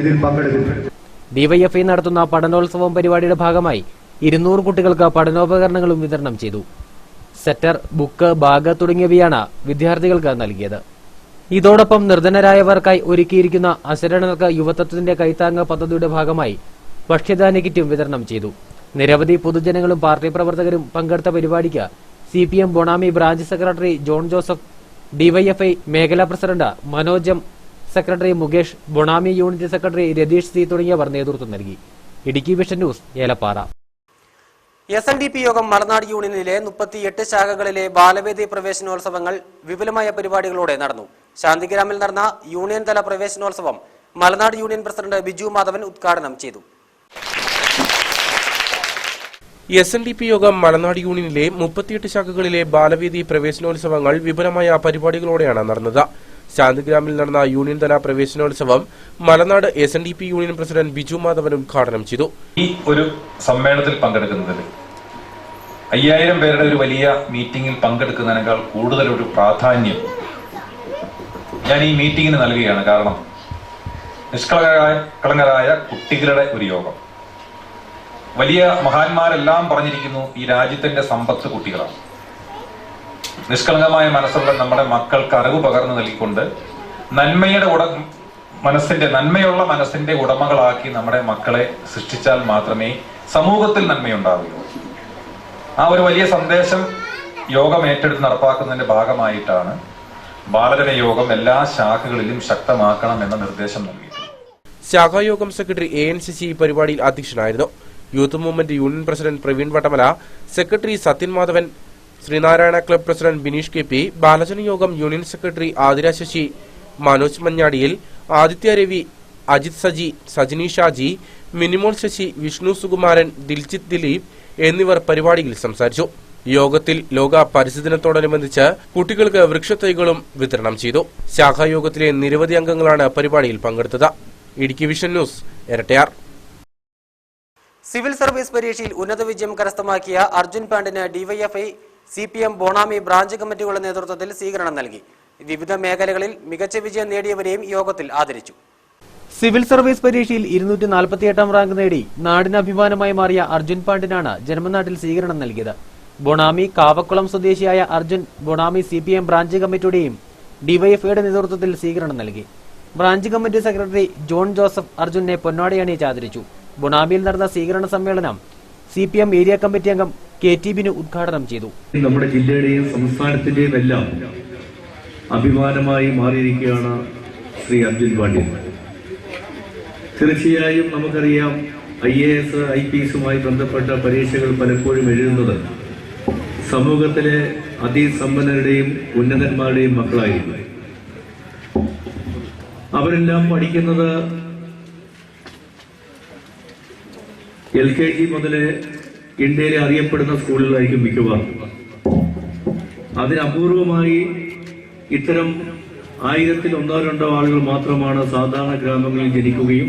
ഇതിൽ പങ്കെടുത്തിട്ടുണ്ട്. DYFI നടത്തുന്ന പഠനോത്സവം പരിപാടിയുടെ ഭാഗമായി 200 കുട്ടികൾക്ക് പഠനോപകരണങ്ങളും വിതരണം ചെയ്തു. സെറ്റർ, ബുക്ക്, ബാഗ് തുടങ്ങിയവയാണ് വിദ്യാർത്ഥികൾക്ക് നൽകിയത്. ഇതോടൊപ്പം നിർധനരായവർക്കായി ഒരുക്കിയിരിക്കുന്ന അശരണർക്ക് യുവത്വത്തിന്റെ കൈത്താങ്ങ് പദ്ധതിയുടെ ഭാഗമായി ഭക്ഷ്യധാന്യ കിറ്റും വിതരണം ചെയ്തു. നിരവധി പൊതുജനങ്ങളും പാർട്ടി പ്രവർത്തകരും പങ്കെടുത്ത പരിപാടിക്ക് CPM Bonami branch secretary John Joseph, DYFI മേഖലാ president Manoj M, secretary Mukesh, Bonami unit secretary Ratheesh C തുടങ്ങിയവർ നേതൃത്വം നൽകി. Idukki vision news Elappara. SNDP യോഗം മലനാട് യൂണിയനിലെ 38 ശാഖകളിലെ ബാലവേദി പ്രവേശനോത്സവങ്ങൾ വിപുലമായ പരിപാടികളോടെ നടന്നു. ശാന്തിഗ്രാമിൽ നടന്ന യൂണിയൻ തല പ്രവേശനോത്സവം മലനാട് യൂണിയൻ പ്രസിഡന്റ് ബിജു മാധവൻ ഉദ്ഘാടനം ചെയ്തു. SNDP യോഗം മലനാട് യൂണിയനിലെ 38 ശാഖകളിലെ ബാലവേദി പ്രവേശനോത്സവങ്ങൾ വിപുലമായ പരിപാടികളോടെയാണ് നടന്നത്. ശാന്തിഗ്രാമിൽ നടന്ന യൂണിയൻ തല പ്രവേശനോത്സവം മലനാട് SNDP union president Biju Madhavan ഉദ്ഘാടനം ചെയ്തു. ഈ ഒരു സമ്മേളനത്തിൽ പങ്കെടുക്കുന്നതിൽ 5000 പേരുടെ ഒരു വലിയ മീറ്റിംഗിൽ പങ്കെടുക്കുന്നതിനേക്കാൾ കൂടുതൽ ഒരു പ്രാധാന്യം ഞാൻ ഈ മീറ്റിംഗിന് നൽകുകയാണ്. കാരണം നിഷ്കളങ്കരായ കുട്ടികളുടെ ഒരു യോഗം. വലിയ മഹാന്മാരെല്ലാം പറഞ്ഞിരിക്കുന്നു, ഈ രാജ്യത്തിന്റെ സമ്പത്ത് കുട്ടികളാണ്. നിഷ്കളങ്കമായ മനസ്സുള്ള നമ്മുടെ മക്കൾക്ക് അറിവ് പകർന്നു നൽകിക്കൊണ്ട് നന്മയുള്ള മനസ്സിന്റെ ഉടമകളാക്കി നമ്മുടെ മക്കളെ സൃഷ്ടിച്ചാൽ മാത്രമേ സമൂഹത്തിൽ നന്മയുണ്ടാവുകയുള്ളൂ. ആ ഒരു വലിയ സന്ദേശം യോഗം ഏറ്റെടുത്ത് നടപ്പാക്കുന്നതിന്റെ ഭാഗമായിട്ടാണ് ബാലരമ യോഗം എല്ലാ ശാഖകളിലും ശക്തമാക്കണം എന്ന നിർദ്ദേശം നൽകിയിട്ടുണ്ട്. ശാഖായോഗം സെക്രട്ടറി AN ശശി പരിപാടിയിൽ അധ്യക്ഷനായിരുന്നു. Youth movement union president Praveen Vattamala, secretary Sathyan Madhavan, Sreenarayana club president Bineesh KP, Balajana Yogam union secretary Athira Sasi, Manoj Manjadiyil, Adithya Ravi, Ajith Saji, Sajini Shaji, Minimol Sasi, Vishnu Sukumaran, Diljith Dileep എന്നിവർ പരിപാടിയിൽ സംസാരിച്ചു. യോഗത്തിൽ ലോക പരിസ്ഥിതി ദിനത്തോടനുബന്ധിച്ച് കുട്ടികൾക്ക് വൃക്ഷത്തൈകളും വിതരണം ചെയ്തു. ശാഖായോഗത്തിലെ നിരവധി അംഗങ്ങളാണ് പരിപാടിയിൽ പങ്കെടുത്തത്. Idukki vision news Erattayar. Civil service പരീക്ഷയിൽ ഉന്നത വിജയം കരസ്ഥമാക്കിയ അർജുൻ പാണ്ഡിന് DYFI CPM ബോണാമി ബ്രാഞ്ച് കമ്മിറ്റികളുടെ നേതൃത്വത്തിൽ സ്വീകരണം നൽകി. വിവിധ മേഖലകളിൽ മികച്ച വിജയം നേടിയവരെയും യോഗത്തിൽ ആദരിച്ചു. സിവിൽ സർവീസ് പരീക്ഷയിൽ 248-ാം റാങ്ക് നേടി നാടിന് അഭിമാനമായി മാറിയ അർജുൻ പാണ്ഡിനാണ് ജന്മനാട്ടിൽ സ്വീകരണം നൽകിയത്. ബോണാമി കാവക്കുളം സ്വദേശിയായ അർജുൻ ബോണാമി CPM ബ്രാഞ്ച് കമ്മിറ്റിയുടെയും DYFIയുടെ നേതൃത്വത്തിൽ സ്വീകരണം നൽകി. Branch committee secretary John Joseph അർജുനെ പൊന്നാടി അണിയിച്ച് ആദരിച്ചു. ബോണാമിയിൽ നടന്ന സ്വീകരണ സമ്മേളനം CPM ഏരിയ കമ്മിറ്റി അംഗം KT ബിനു ഉദ്ഘാടനം ചെയ്തു. നമ്മുടെ ജില്ലയുടെയും സംസ്ഥാനത്തിന്റെയും എല്ലാം അഭിമാനമായി മാറിയിരിക്കുകയാണ് ശ്രീ അർജുൻ പാണ്ഡ്യൻ. തീർച്ചയായും നമുക്കറിയാം, IAS IPSുമായി ബന്ധപ്പെട്ട പരീക്ഷകൾ പലപ്പോഴും എഴുതുന്നത് സമൂഹത്തിലെ അതിസമ്പന്നരുടെയും ഉന്നതന്മാരുടെയും മക്കളായിരുന്നു. അവരെല്ലാം പഠിക്കുന്നത് LKG മുതൽ ഇന്ത്യയിലെ അറിയപ്പെടുന്ന സ്കൂളുകളായിരിക്കും മിക്കവാറും. അതിനപൂർവമായി ഇത്തരം 1000-ൽ 1-2 ആളുകൾ മാത്രമാണ് സാധാരണ ഗ്രാമങ്ങളിൽ ജനിക്കുകയും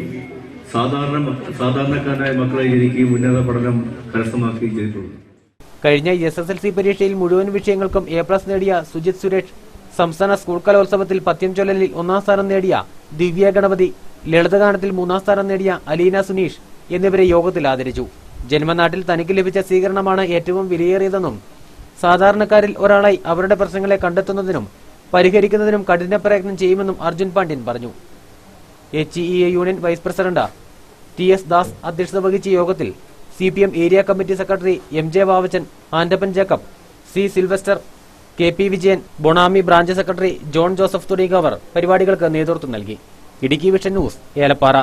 സാധാരണക്കാരായ മക്കളെ ജനിക്കുകയും ഉന്നത പഠനം കരസ്ഥമാക്കുകയും ചെയ്തിട്ടുള്ളൂ. കഴിഞ്ഞ SSLC പരീക്ഷയിൽ മുഴുവൻ വിഷയങ്ങൾക്കും A+ നേടിയ സുജിത് സുരേഷ്, സംസ്ഥാന സ്കൂൾ കലോത്സവത്തിൽ പദ്യം ചൊല്ലലിൽ 1ാം സ്ഥാനം നേടിയ ദിവ്യ ഗണപതി, ലളിതഗാനത്തിൽ 3ാം സ്ഥാനം നേടിയ അലീന സുനീഷ് എന്നിവരെ യോഗത്തിൽ ആദരിച്ചു. ജന്മനാട്ടിൽ തനിക്ക് ലഭിച്ച സ്വീകരണമാണ് ഏറ്റവും വിലയേറിയതെന്നും സാധാരണക്കാരിൽ ഒരാളായി അവരുടെ പ്രശ്നങ്ങളെ കണ്ടെത്തുന്നതിനും പരിഹരിക്കുന്നതിനും കഠിന പ്രയത്നം ചെയ്യുമെന്നും അർജുൻ പാണ്ഡ്യൻ പറഞ്ഞു. HEA union vice president TS Das അധ്യക്ഷത വഹിച്ച യോഗത്തിൽ CPM area committee secretary MJ Vavachan, Andappan Jacob, C Silvester, KP Vijayan, Bonami branch secretary John Joseph തുടങ്ങിയവർ പരിപാടികൾക്ക് നേതൃത്വം നൽകി. Idukki vision news, Elappara.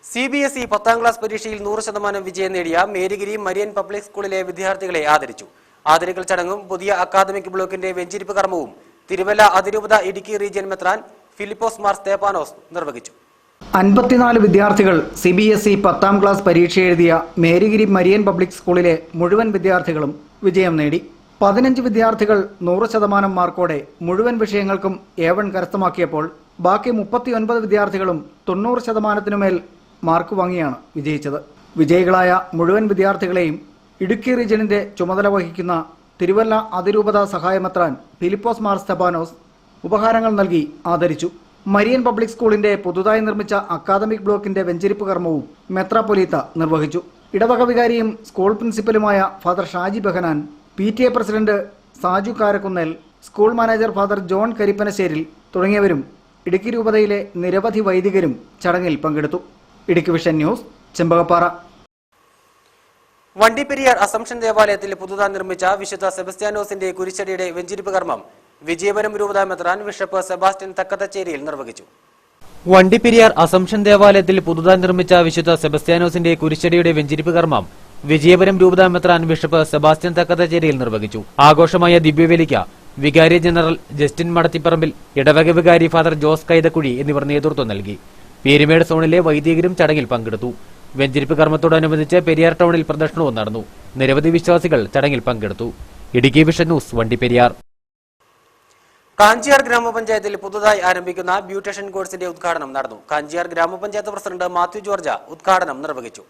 CBSE 10ാം ക്ലാസ് പരീക്ഷയിൽ 100% വിജയം നേടിയ മേരിഗിരി മരിയൻ പബ്ലിക് സ്കൂളിലെ വിദ്യാർത്ഥികളെ ആദരിച്ചു. ആദരിക്കൽ ചടങ്ങും പുതിയ അക്കാദമിക് ബ്ലോക്കിന്റെ വെഞ്ചിരിപ്പ് കർമ്മവും തിരുവല്ല അതിരൂപത ഇടുക്കി റീജിയൻ മെത്രാൻ ഫിലിപ്പോസ് മാർ സ്തേപ്പാനോസ് നിർവഹിച്ചു. 54 വിദ്യാർത്ഥികൾ CBSE 10ാം ക്ലാസ് പരീക്ഷ എഴുതിയ മേരിഗിരി മരിയൻ പബ്ലിക് സ്കൂളിലെ മുഴുവൻ വിദ്യാർത്ഥികളും വിജയം നേടി. 15 വിദ്യാർത്ഥികൾ 100% മാർക്കോടെ മുഴുവൻ വിഷയങ്ങൾക്കും A1 കരസ്ഥമാക്കിയപ്പോൾ ബാക്കി 39 വിദ്യാർത്ഥികളും 90%-മേൽ മാർക്ക് വാങ്ങിയാണ് വിജയിച്ചത്. വിജയികളായ മുഴുവൻ വിദ്യാർത്ഥികളെയും ഇടുക്കി റീജിയനിന്റെ ചുമതല വഹിക്കുന്ന തിരുവല്ല അതിരൂപത സഹായമെത്രാൻ ഫിലിപ്പോസ് മാർ സ്തേപ്പാനോസ് ഉപഹാരങ്ങൾ നൽകി ആദരിച്ചു. മരിയൻ പബ്ലിക് സ്കൂളിന്റെ പുതുതായി നിർമ്മിച്ച അക്കാദമിക് ബ്ലോക്കിന്റെ വെഞ്ചരിപ്പ് കർമ്മവും മെത്രാപ്പൊലീത്ത നിർവഹിച്ചു. ഇടവക വികാരിയും സ്കൂൾ പ്രിൻസിപ്പലുമായ father Shaji Bahanan, PTA president Saju Karakunnel, school manager father John Karippanasseril തുടങ്ങിയവരും ഇടുക്കി രൂപതയിലെ നിരവധി വൈദികരും ചടങ്ങിൽ പങ്കെടുത്തു. Idukki vision news, Chembakappara. Vandiperiyar assumption ദേവാലയത്തിൽ പുതുതായി നിർമ്മിച്ച വിശുദ്ധ സെബസ്ത്യാനോസിന്റെ കുരിശടിയുടെ വെഞ്ചിരിപ്പ് കർമ്മം വിജയപുരം രൂപതാ മെത്രാൻ ബിഷപ്പ് സെബാസ്റ്റ്യൻ തക്കത്തച്ചേരിയിൽ നിർവഹിച്ചു. വണ്ടിപ്പെരിയാർ അസംഷൻ ദേവാലയത്തിൽ പുതുതായി നിർമ്മിച്ച വിശുദ്ധ സെബസ്ത്യാനോസിന്റെ കുരിശടിയുടെ വെഞ്ചിരിപ്പ് കർമ്മം വിജയപുരം രൂപതാ മെത്രാൻ ബിഷപ്പ് സെബാസ്റ്റ്യൻ തക്കത്തച്ചേരിയിൽ നിർവഹിച്ചു. ആഘോഷമായ ദിവ്യവേലിക്ക് വികാരി ജനറൽ ജസ്റ്റിൻ മടത്തിപ്പറമ്പിൽ, ഇടവക വികാരി ഫാദർ ജോസ് കൈതക്കുഴി എന്നിവർ നേതൃത്വം നൽകി. പീരുമേട് സോണിലെ വൈദികരും ചടങ്ങിൽ പങ്കെടുത്തു. വെഞ്ചരിപ്പ് കർമ്മത്തോടനുബന്ധിച്ച് പെരിയാർ ടൗണിൽ പ്രദർശനവും നടന്നു. നിരവധി വിശ്വാസികൾ ചടങ്ങിൽ പങ്കെടുത്തു. Idukki vision news, Vandiperiyar. കാഞ്ചിയാർ ഗ്രാമപഞ്ചായത്തിൽ പുതുതായി ആരംഭിക്കുന്ന ബ്യൂട്ടീഷ്യൻ കോഴ്സിന്റെ ഉദ്ഘാടനം നടന്നു. കാഞ്ചിയാർ ഗ്രാമപഞ്ചായത്ത് പ്രസിഡന്റ് മാത്യു ജോർജ് ഉദ്ഘാടനം നിർവഹിച്ചു.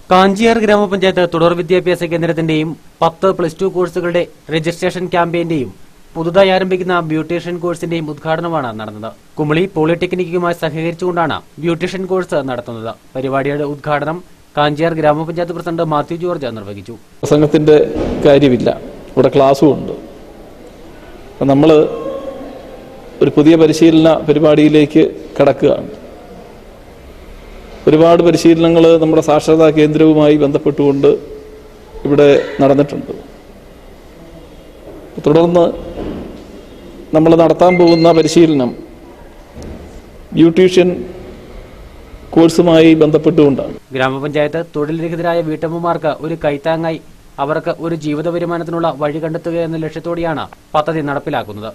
കാഞ്ചിയാർ ഗ്രാമപഞ്ചായത്ത് തുടർ വിദ്യാഭ്യാസ കേന്ദ്രത്തിന്റെയും 10+2 കോഴ്സുകളുടെ രജിസ്ട്രേഷൻ ക്യാമ്പയിന്റെയും പുതുതായി ആരംഭിക്കുന്ന ബ്യൂട്ടീഷ്യൻ കോഴ്സിന്റെയും ഉദ്ഘാടനമാണ് നടന്നത്. കുമളി പോളിടെക്നിക്കുമായി സഹകരിച്ചുകൊണ്ടാണ് ബ്യൂട്ടീഷ്യൻ കോഴ്സ് നടത്തുന്നത്. പരിപാടിയുടെ ഉദ്ഘാടനം കാഞ്ചിയാർ ഗ്രാമപഞ്ചായത്ത് പ്രസിഡന്റ് മാത്യു ജോർജ് നിർവഹിച്ചു. പ്രസംഗത്തിന്റെ കാര്യമില്ല, ഇവിടെ ക്ലാസ്സും ഉണ്ട്. നമ്മൾ ഒരു പുതിയ പരിശീലന പരിപാടിയിലേക്ക് കടക്കുകയാണ്. ഒരുപാട് പരിശീലനങ്ങൾ നമ്മുടെ സാക്ഷരതാ കേന്ദ്രവുമായി ബന്ധപ്പെട്ടുകൊണ്ട് ഇവിടെ നടന്നിട്ടുണ്ട്. തുടർന്ന് നമ്മൾ നടത്താൻ പോകുന്ന പരിശീലനം ബ്യൂട്ടീഷ്യൻ കോഴ്സുമായി ബന്ധപ്പെട്ടുകൊണ്ടാണ്. ഗ്രാമപഞ്ചായത്ത് തൊഴിൽ രഹിതരായ വീട്ടമ്മമാർക്ക് ഒരു കൈത്താങ്ങായി അവർക്ക് ഒരു ജീവിത വരുമാനത്തിനുള്ള വഴി കണ്ടെത്തുക എന്ന ലക്ഷ്യത്തോടെയാണ് പദ്ധതി നടപ്പിലാക്കുന്നത്.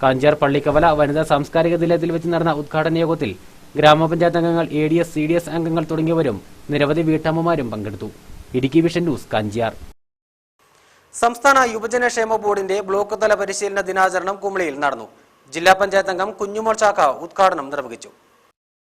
കാഞ്ചിയാർ പള്ളിക്കവല വനിതാ സാംസ്കാരിക നിലയത്തിൽ വെച്ച് നടന്ന ഉദ്ഘാടന യോഗത്തിൽ ഗ്രാമപഞ്ചായത്ത് അംഗങ്ങൾ, ADS, CDS അംഗങ്ങൾ തുടങ്ങിയവരും നിരവധി വീട്ടമ്മമാരും പങ്കെടുത്തു. Idukki vision news, Kanchiyar. സംസ്ഥാന യുവജനക്ഷേമ ബോർഡിന്റെ ബ്ലോക്ക് തല പരിശീലന ദിനാചരണം കുമളിയിൽ നടന്നു. ജില്ലാ പഞ്ചായത്ത് അംഗം കുഞ്ഞുമോൾ ചാക്ക ഉദ്ഘാടനം നിർവഹിച്ചു.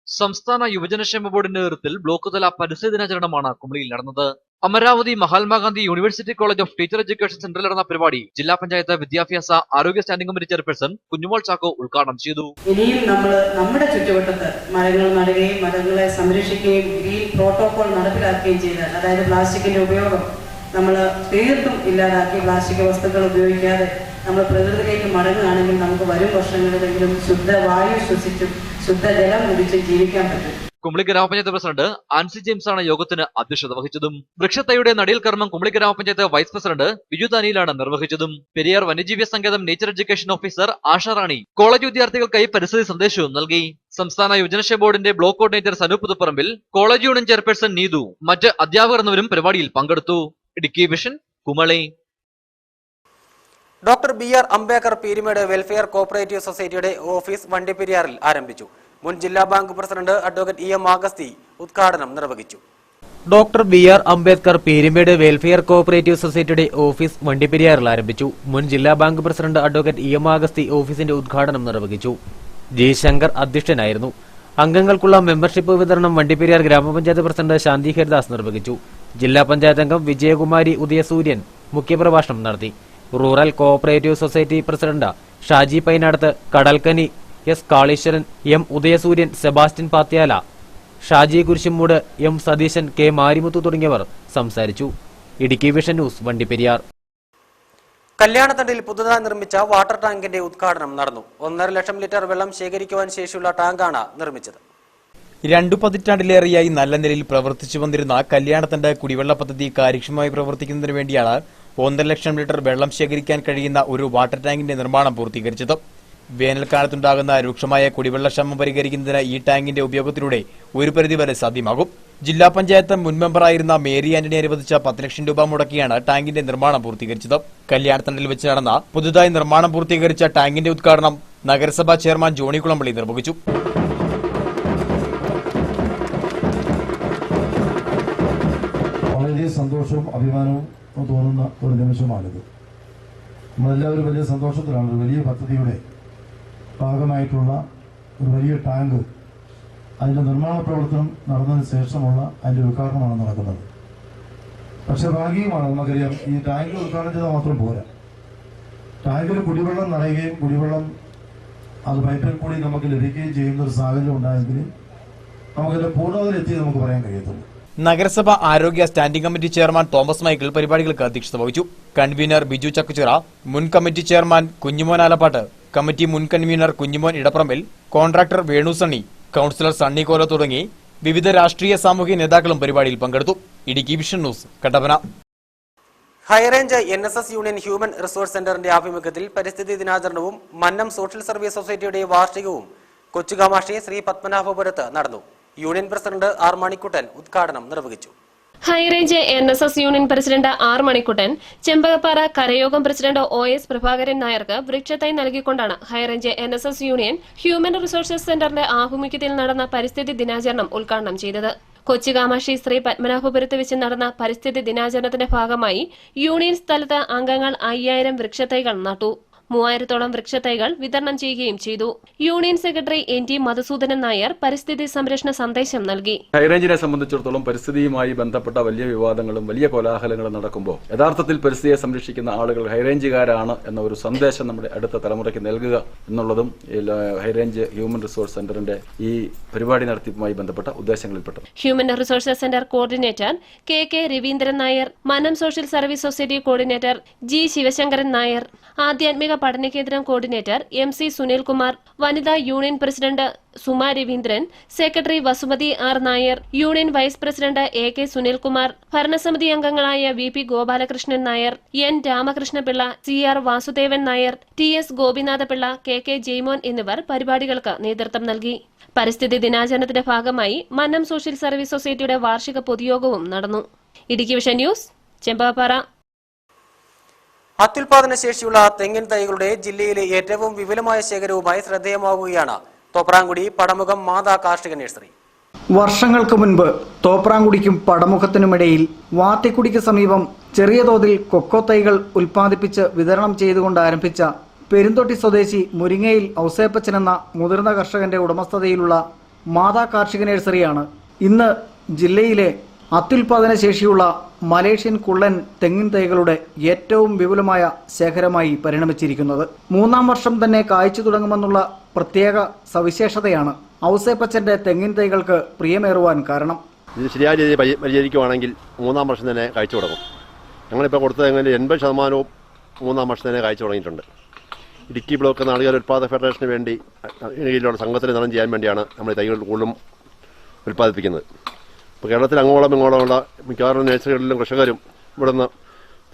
സംസ്ഥാന യുവജനക്ഷേമ ബോർഡിന്റെ നേതൃത്വത്തിൽ ബ്ലോക്ക് തല പരിസ്ഥിതി ദിനാചരണമാണ് കുമളിയിൽ നടന്നത്. Amaravati Mahatma Gandhi university college of teacher education സെന്ററിൽ നടന്ന പരിപാടി ജില്ലാ പഞ്ചായത്ത് വിദ്യാഭ്യാസ ആരോഗ്യ സ്റ്റാൻഡിംഗ് കമ്മിറ്റി ചെയർപേഴ്സൺ കുഞ്ഞുമോൾ ചാക്കോ ഉദ്ഘാടനം ചെയ്തു. ഇനിയും നമ്മൾ നമ്മുടെ ചുറ്റുവട്ടത്ത് മരങ്ങൾ നടുകയും മരങ്ങളെ സംരക്ഷിക്കുകയും ഗ്രീൻ പ്രോട്ടോകോൾ നടപ്പിലാക്കുകയും ചെയ്ത്, അതായത് പ്ലാസ്റ്റിക്കിന്റെ ഉപയോഗം നമ്മൾ തീർത്തും ഇല്ലാതാക്കി പ്ലാസ്റ്റിക് വസ്തുക്കൾ ഉപയോഗിക്കാതെ നമ്മൾ പ്രകൃതിയിലേക്ക് മടങ്ങുകയാണെങ്കിൽ നമുക്ക് വരും വർഷങ്ങളിലെങ്കിലും ശുദ്ധവായു ശ്വസിച്ചും ശുദ്ധജലം കുടിച്ചും ജീവിക്കാൻ പറ്റും. കുമളി ഗ്രാമപഞ്ചായത്ത് പ്രസിഡന്റ് ആൻസി ജെയിംസ് ആണ് യോഗത്തിന് അധ്യക്ഷത വഹിച്ചതും. വൃക്ഷത്തൈയുടെ നടീൽ കർമ്മം കുമളി ഗ്രാമപഞ്ചായത്ത് വൈസ് പ്രസിഡന്റ് ബിജു ദാനിയിലാണ് നിർവഹിച്ചതും. പെരിയാർ വന്യജീവി സങ്കേതം nature education officer Asha Rani college വിദ്യാർത്ഥികൾക്കായി പരിസ്ഥിതി സന്ദേശവും നൽകി. സംസ്ഥാന യുവജനക്ഷേമ ബോർഡിന്റെ block coordinator Sanu Puthuparambil, college union chairperson Neethu, മറ്റ് അധ്യാപകർ എന്നിവരും പരിപാടിയിൽ പങ്കെടുത്തു. Idukki vision, Kumily. Doctor BR Ambedkar Peermade welfare cooperative സൊസൈറ്റിയുടെ ഓഫീസ് വണ്ടിപ്പെരിയാറിൽ ആരംഭിച്ചു. മുൻ ജില്ലാ bank president advocate EM Augusthy ഉദ്ഘാടനം നിർവഹിച്ചു. Doctor BR Ambedkar Peermade welfare cooperative സൊസൈറ്റിയുടെ ഓഫീസ് വണ്ടിപ്പെരിയാറിൽ ആരംഭിച്ചു. മുൻ ജില്ലാ bank president advocate EM Augusthy ഓഫീസിന്റെ ഉദ്ഘാടനം നിർവഹിച്ചു. G. ശങ്കർ അധ്യക്ഷനായിരുന്നു. അംഗങ്ങൾക്കുള്ള മെമ്പർഷിപ്പ് വിതരണം വണ്ടിപ്പെരിയാർ ഗ്രാമപഞ്ചായത്ത് പ്രസിഡന്റ് ശാന്തി ഹരിദാസ് നിർവഹിച്ചു. ജില്ലാ പഞ്ചായത്ത് അംഗം വിജയകുമാരി ഉദയസൂര്യൻ മുഖ്യപ്രഭാഷണം നടത്തി. Rural cooperative society president Shaji Painadath, Kadalkani S. Kaleeswaran, M. Udayasooryan, Sebastian Pathyala, Shaji Kurisumoodu, M. Satheesan, K. Marimuthu തുടങ്ങിയവർ സംസാരിച്ചു. Idukki vision news, Vandiperiyar. കല്യാണത്തണ്ടിൽ പുതുതായി നിർമ്മിച്ച വാട്ടർ ടാങ്കിന്റെ ഉദ്ഘാടനം നടന്നു. 1.5 ലക്ഷം ലിറ്റർ വെള്ളം ശേഖരിക്കുവാൻ ശേഷിയുള്ള ടാങ്കാണ് നിർമ്മിച്ചത്. 2 പതിറ്റാണ്ടിലേറെയായി നല്ല നിലയിൽ പ്രവർത്തിച്ചു വന്നിരുന്ന കല്യാണത്തണ്ട് കുടിവെള്ള പദ്ധതി കാര്യക്ഷമമായി പ്രവർത്തിക്കുന്നതിന് വേണ്ടിയാണ് 1.5 ലക്ഷം ലിറ്റർ വെള്ളം ശേഖരിക്കാൻ കഴിയുന്ന ഒരു വാട്ടർ ടാങ്കിന്റെ നിർമ്മാണം പൂർത്തീകരിച്ചത്. വേനൽക്കാലത്തുണ്ടാകുന്ന രൂക്ഷമായ കുടിവെള്ളക്ഷാമം പരിഹരിക്കുന്നതിന് ഈ ടാങ്കിന്റെ ഉപയോഗത്തിലൂടെ ഒരു പരിധിവരെ സാധ്യമാകും. ജില്ലാ പഞ്ചായത്ത് മുൻ മെമ്പറായിരുന്ന മേരി ആന്റണി അനുവദിച്ച 10 ലക്ഷം രൂപ മുടക്കിയാണ് ടാങ്കിന്റെ നിർമ്മാണം പൂർത്തീകരിച്ചത്. കല്യാണത്തണ്ടിൽ വെച്ച് നടന്ന പുതുതായി നിർമ്മാണം പൂർത്തീകരിച്ച ടാങ്കിന്റെ ഉദ്ഘാടനം നഗരസഭാ ചെയർമാൻ ജോണി കുളമ്പള്ളി നിർവഹിച്ചു. വളരെ സന്തോഷവും അഭിമാനവും തോന്നുന്ന ഒരു നിമിഷമാണിത്. നമ്മളെല്ലാവരും വലിയ സന്തോഷത്തിലാണ്. ഒരു വലിയ പദ്ധതിയുടെ ഭാഗമായിട്ടുള്ള ഒരു വലിയ ടാങ്ക്, അതിൻ്റെ നിർമ്മാണ പ്രവർത്തനം നടന്നതിന് ശേഷമുള്ള അതിൻ്റെ ഉദ്ഘാടനമാണ് നടക്കുന്നത്. പക്ഷെ ഭാഗ്യമാണ്, നമുക്കറിയാം ഈ ടാങ്ക് ഉദ്ഘാടനം ചെയ്താൽ മാത്രം പോരാ. ടാങ്കിൽ കുടിവെള്ളം നിറയുകയും കുടിവെള്ളം അത് പൈപ്പിൽ കൂടി നമുക്ക് ലഭിക്കുകയും ചെയ്യുന്ന ഒരു സാഹചര്യം ഉണ്ടായെങ്കിൽ നമുക്കതിൻ്റെ പൂർണ്ണതയിലെത്തി നമുക്ക് പറയാൻ കഴിയത്തുള്ളൂ. നഗരസഭ ആരോഗ്യ standing committee chairman Thomas Michael പരിപാടികൾക്ക് അധ്യക്ഷത വഹിച്ചു. കൺവീനർ ബിജു ചക്കുച്ചിറ, മുൻ committee chairman Kunjumon Alappattu, committee മുൻ convener Kunjumon Edapparambil, contractor Venu Sunny, councillor Sunny Kola തുടങ്ങി വിവിധ രാഷ്ട്രീയ സാമൂഹിക നേതാക്കളും പരിപാടിയിൽ പങ്കെടുത്തു. Idukki vision news, Kattappana. High range NSS union human resource സെന്ററിന്റെ ആഭിമുഖ്യത്തിൽ പരിസ്ഥിതി ദിനാചരണവും മന്നം സോഷ്യൽ സർവീസ് സൊസൈറ്റിയുടെ വാർഷികവും കൊച്ചുകാമാക്ഷി ശ്രീ പത്മനാഭപുരത്ത് നടന്നു. Union president R. മണിക്കുട്ടൻ ഉദ്ഘാടനം നിർവഹിച്ചു. High range NSS union president R. Manikkuttan, Chembakappara കരയോഗം പ്രസിഡന്റ് OS. പ്രഭാകരൻ നായർക്ക് വൃക്ഷത്തൈ നൽകിക്കൊണ്ടാണ് high range NSS union human resources സെന്ററിന്റെ ആഭിമുഖ്യത്തിൽ നടന്ന പരിസ്ഥിതി ദിനാചരണം ഉദ്ഘാടനം ചെയ്തത്. കൊച്ചുകാമാക്ഷി ശ്രീ പത്മനാഭപുരത്ത് വെച്ച് നടന്ന പരിസ്ഥിതി ദിനാചരണത്തിന്റെ ഭാഗമായി യൂണിയൻ സ്ഥലത്ത് അംഗങ്ങൾ 5000 വൃക്ഷത്തൈകൾ നട്ടു. 3000-ഓളം വൃക്ഷത്തൈകൾ വിതരണം ചെയ്യുകയും ചെയ്തു. Union secretary NT Madhusoodanan Nair പരിസ്ഥിതി സംരക്ഷണ സന്ദേശം നൽകി. ഹൈറേഞ്ചിനെ സംബന്ധിച്ചിടത്തോളം പരിസ്ഥിതിയുമായി ബന്ധപ്പെട്ട വലിയ വിവാദങ്ങളും വലിയ കോലാഹലങ്ങളും നടക്കുമ്പോൾ യഥാർത്ഥത്തിൽ പരിസ്ഥിതിയെ സംരക്ഷിക്കുന്ന ആളുകൾ ഹൈറേഞ്ചുകാരാണ് എന്ന ഒരു സന്ദേശം നമ്മുടെ അടുത്ത തലമുറയ്ക്ക് നൽകുക എന്നുള്ളതും ഹൈറേഞ്ച് ഹ്യൂമൻ റിസോഴ്സ് സെന്ററിന്റെ ഈ പരിപാടി നടത്തിപ്പുമായി ബന്ധപ്പെട്ട ഉദ്ദേശങ്ങളിൽപ്പെട്ടു. Human resources centre coordinator KK Raveendran Nair, Mannam social service society coordinator G. Sivasankaran Nair, ആധ്യാത്മിക പഠന കേന്ദ്രം കോർഡിനേറ്റർ MC സുനിൽകുമാർ, വനിതാ union president Suma Raveendran, secretary Vasumathi R. Nair, union vice president AK. Sunilkumar, ഭരണസമിതി അംഗങ്ങളായ VP. Gopalakrishnan Nair, N. Ramakrishna Pillai, CR. Vasudevan Nair, TS. Gopinatha Pillai, KK. Jaimon എന്നിവർ പരിപാടികൾക്ക് നേതൃത്വം നൽകി. പരിസ്ഥിതി ദിനാചരണത്തിന്റെ ഭാഗമായി മന്നം സോഷ്യൽ സർവീസ് സൊസൈറ്റിയുടെ വാർഷിക പൊതുയോഗവും നടന്നു. Idukki vision news, Chembakappara. അത്യുൽപാദന ശേഷിയുള്ള തെങ്ങിൻ തൈകളുടെ ജില്ലയിലെ ഏറ്റവും വിപുലമായ ശേഖരവുമായി ശ്രദ്ധേയമാവുകയാണ് തോപ്രാംകുടി പടമുഖം മാതാ കാർഷിക നഴ്സറി. വർഷങ്ങൾക്ക് മുൻപ് തോപ്രാംകുടിക്കും പടമുഖത്തിനുമിടയിൽ വാത്തിക്കുടിക്ക് സമീപം ചെറിയ തോതിൽ കൊക്കോ തൈകൾ ഉൽപ്പാദിപ്പിച്ച് വിതരണം ചെയ്തുകൊണ്ട് ആരംഭിച്ച പെരുന്തൊട്ടി സ്വദേശി മുരിങ്ങയിൽ ഔസേപ്പച്ചൻ എന്ന മുതിർന്ന കർഷകന്റെ ഉടമസ്ഥതയിലുള്ള മാതാ കാർഷിക നഴ്സറിയാണ് ഇന്ന് ജില്ലയിലെ അത്യുൽപാദന ശേഷിയുള്ള മലേഷ്യൻ കുള്ളൻ തെങ്ങിൻ തൈകളുടെ ഏറ്റവും വിപുലമായ ശേഖരമായി പരിണമിച്ചിരിക്കുന്നത്. 3-ാം വർഷം തന്നെ കായ്ച്ചു തുടങ്ങുമെന്നുള്ള പ്രത്യേക സവിശേഷതയാണ് ഔസേപ്പച്ചന്റെ തെങ്ങിൻ തൈകൾക്ക് പ്രിയമേറുവാൻ കാരണം. ഇത് ശരിയായ രീതിയിൽ പരിചരിക്കുകയാണെങ്കിൽ 3-ാം വർഷം തന്നെ കായ്ച്ചു തുടങ്ങും. ഞങ്ങളിപ്പോൾ കൊടുത്ത തെങ്ങിൻ്റെ 80% 3-ാം വർഷം തന്നെ കായ്ച്ചു തുടങ്ങിയിട്ടുണ്ട്. ഇടുക്കി ബ്ലോക്ക് നാളികേര ഉൽപ്പാദക ഫെഡറേഷന് വേണ്ടി കീഴിലുള്ള സംഘത്തിന് നിറം ചെയ്യാൻ വേണ്ടിയാണ് നമ്മൾ തൈകൾ കൂടുതലും ഉൽപ്പാദിപ്പിക്കുന്നത്. ഇപ്പോൾ കേരളത്തിൽ അങ്ങോളം ഇങ്ങോളമുള്ള മിക്കവാറും നഴ്സറികളിലും കർഷകരും ഇവിടുന്ന്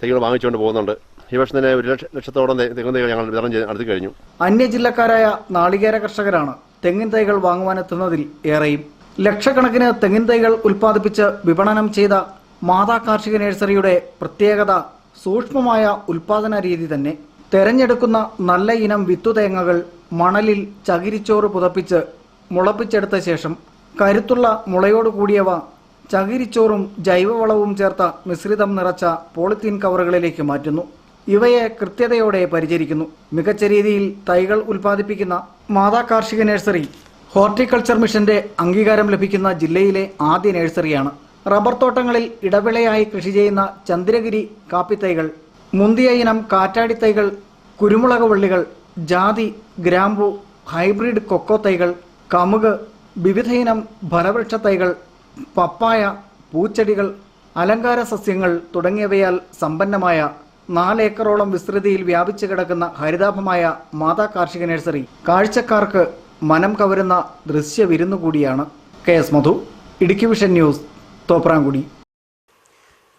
തൈകൾ വാങ്ങിച്ചുകൊണ്ട് പോകുന്നുണ്ട്. ഈ വർഷം തന്നെ 1 ലക്ഷത്തോളം തെങ്ങിൻ തൈകൾ ഞങ്ങൾ വിതരണം നടത്തി കഴിഞ്ഞു. അന്യജില്ലക്കാരായ നാളികേര കർഷകരാണ് തെങ്ങിൻ തൈകൾ വാങ്ങുവാനെത്തുന്നതിൽ ഏറെയും. ലക്ഷക്കണക്കിന് തെങ്ങിൻ തൈകൾ ഉൽപ്പാദിപ്പിച്ച് വിപണനം ചെയ്ത മാതാ കാർഷിക നഴ്സറിയുടെ പ്രത്യേകത സൂക്ഷ്മമായ ഉൽപാദന രീതി തന്നെ. തെരഞ്ഞെടുക്കുന്ന നല്ല ഇനം വിത്തുതേങ്ങകൾ മണലിൽ ചകിരിച്ചോറ് പുതപ്പിച്ച് മുളപ്പിച്ചെടുത്ത ശേഷം കരുത്തുള്ള മുളയോട് കൂടിയവ ചകിരിച്ചോറും ജൈവവളവും ചേർത്ത മിശ്രിതം നിറച്ച പോളിത്തീൻ കവറുകളിലേക്ക് മാറ്റുന്നു. ഇവയെ കൃത്യതയോടെ പരിചരിക്കുന്നു. മികച്ച രീതിയിൽ തൈകൾ ഉൽപ്പാദിപ്പിക്കുന്ന മാതാ കാർഷിക നഴ്സറി ഹോർട്ടിക്കൾച്ചർ മിഷന്റെ അംഗീകാരം ലഭിക്കുന്ന ജില്ലയിലെ ആദ്യ നഴ്സറിയാണ്. റബ്ബർ തോട്ടങ്ങളിൽ ഇടവിളയായി കൃഷി ചെയ്യുന്ന ചന്ദ്രഗിരി കാപ്പിത്തൈകൾ, മുന്തിയ ഇനം കാറ്റാടി തൈകൾ, കുരുമുളക് വള്ളികൾ, ജാതി, ഗ്രാമ്പു, ഹൈബ്രിഡ് കൊക്കോ തൈകൾ, കമുക്, വിവിധ ഇനം ഫലവൃക്ഷ തൈകൾ, പപ്പായ, പൂച്ചെടികൾ, അലങ്കാര സസ്യങ്ങൾ തുടങ്ങിയവയാൽ സമ്പന്നമായ 4 ഏക്കറോളം വിസ്തൃതിയിൽ വ്യാപിച്ചു കിടക്കുന്ന ഹരിതാഭമായ മാതാ കാർഷിക നഴ്സറി കാഴ്ചക്കാർക്ക് മനം കവരുന്ന ദൃശ്യ വിരുന്നു കൂടിയാണ്. KS മധു, ഇടുക്കി വിഷൻ ന്യൂസ്, തോപ്രാംകുടി.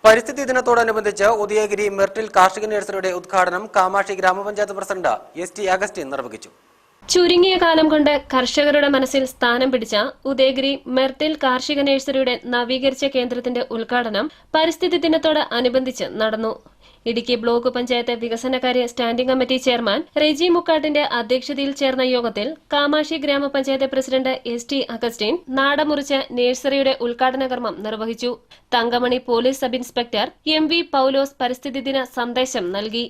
പരിസ്ഥിതി ദിനത്തോടനുബന്ധിച്ച് ഉദയഗിരി മെർട്ടിൽ കാർഷിക നഴ്സറിയുടെ ഉദ്ഘാടനം കാമാക്ഷി ഗ്രാമപഞ്ചായത്ത് പ്രസിഡന്റ് ST അഗസ്റ്റിൻ നിർവഹിച്ചു. ചുരുങ്ങിയ കാലം കൊണ്ട് കർഷകരുടെ മനസ്സിൽ സ്ഥാനം പിടിച്ച ഉദയഗിരി മെർട്ടിൽ കാർഷിക നഴ്സറിയുടെ നവീകരിച്ച കേന്ദ്രത്തിന്റെ ഉദ്ഘാടനം പരിസ്ഥിതി ദിനത്തോട് അനുബന്ധിച്ച് നടന്നു. ഇടുക്കി ബ്ലോക്ക് പഞ്ചായത്ത് വികസനകാര്യ സ്റ്റാൻഡിംഗ് കമ്മിറ്റി ചെയർമാൻ റെജി മുക്കാട്ടിന്റെ അധ്യക്ഷതയിൽ ചേർന്ന യോഗത്തിൽ കാമാക്ഷി ഗ്രാമപഞ്ചായത്ത് പ്രസിഡന്റ് ST അഗസ്റ്റിൻ നാടമുറിച്ച് നഴ്സറിയുടെ ഉദ്ഘാടന കർമ്മം നിർവഹിച്ചു. Thankamani police sub inspector MV Paulose പരിസ്ഥിതി ദിന സന്ദേശം നൽകി.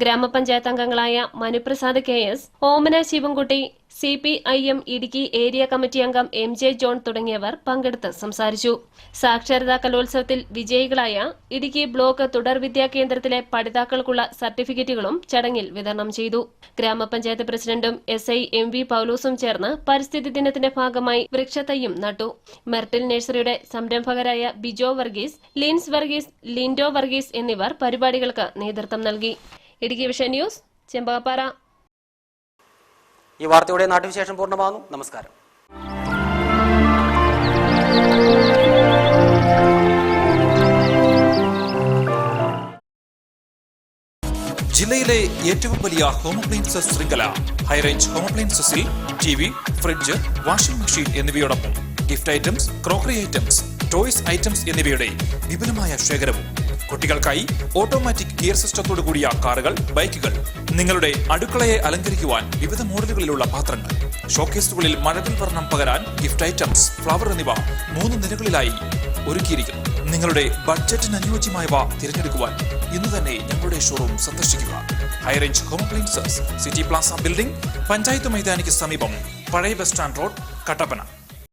ഗ്രാമപഞ്ചായത്ത് അംഗങ്ങളായ Manuprasad KS, Omana Sivankutty, CPIM Idukki area committee അംഗം MJ ജോൺ തുടങ്ങിയവർ പങ്കെടുത്ത് സംസാരിച്ചു. സാക്ഷരതാ കലോത്സവത്തിൽ വിജയികളായ ഇടുക്കി ബ്ലോക്ക് തുടർ വിദ്യാ കേന്ദ്രത്തിലെ പഠിതാക്കൾക്കുള്ള സർട്ടിഫിക്കറ്റുകളും ചടങ്ങിൽ വിതരണം ചെയ്തു. ഗ്രാമപഞ്ചായത്ത് പ്രസിഡന്റും SI MV പൌലോസും ചേർന്ന് പരിസ്ഥിതി ദിനത്തിന്റെ ഭാഗമായി വൃക്ഷത്തൈയും നട്ടു. മെർട്ടിൽ നഴ്സറിയുടെ സംരംഭകരായ ബിജോ വർഗീസ്, ലിൻസ് വർഗീസ്, ലിൻഡോ വർഗീസ് എന്നിവർ പരിപാടികൾക്ക് നേതൃത്വം നൽകി. Idukki vision news, Chembakappara. ഈ വാർത്തയോടെ നാട്ടുവിശേഷം പൂർണ്ണമാകുന്നു. നമസ്കാരം. ജില്ലയിലെ ഏറ്റവും വലിയ ഹോം അപ്ലയൻസസ് ശൃംഖല ഹൈറേഞ്ച് ഹോം അപ്ലയൻസസിൽ TV, ഫ്രിഡ്ജ്, വാഷിംഗ് മെഷീൻ എന്നിവയോടൊപ്പം gift items, crockery items, toys items എന്നിവയുടെ വിപുലമായ ശേഖരവും. കുട്ടികൾക്കായി ഓട്ടോമാറ്റിക് ഗിയർ സിസ്റ്റത്തോടു കൂടിയ കാറുകൾ, ബൈക്കുകൾ, നിങ്ങളുടെ അടുക്കളയെ അലങ്കരിക്കുവാൻ വിവിധ മോഡലുകളിലുള്ള പാത്രങ്ങൾ, ഷോക്കേസുകളിൽ മഴവിൽ വർണ്ണം പകരാൻ ഗിഫ്റ്റ് ഐറ്റംസ്, ഫ്ലവർ എന്നിവ 3 നിലകളിലായി ഒരുക്കിയിരിക്കുന്നു. നിങ്ങളുടെ ബഡ്ജറ്റിന് അനുയോജ്യമായവ തിരഞ്ഞെടുക്കുവാൻ ഇന്ന് തന്നെ ഞങ്ങളുടെ ഷോറൂം സന്ദർശിക്കുക. High range home appliances, city plaza building, panchayat മൈതാനിക്ക് സമീപം, പഴയ ബസ് സ്റ്റാൻഡ് റോഡ്, കട്ടപ്പന.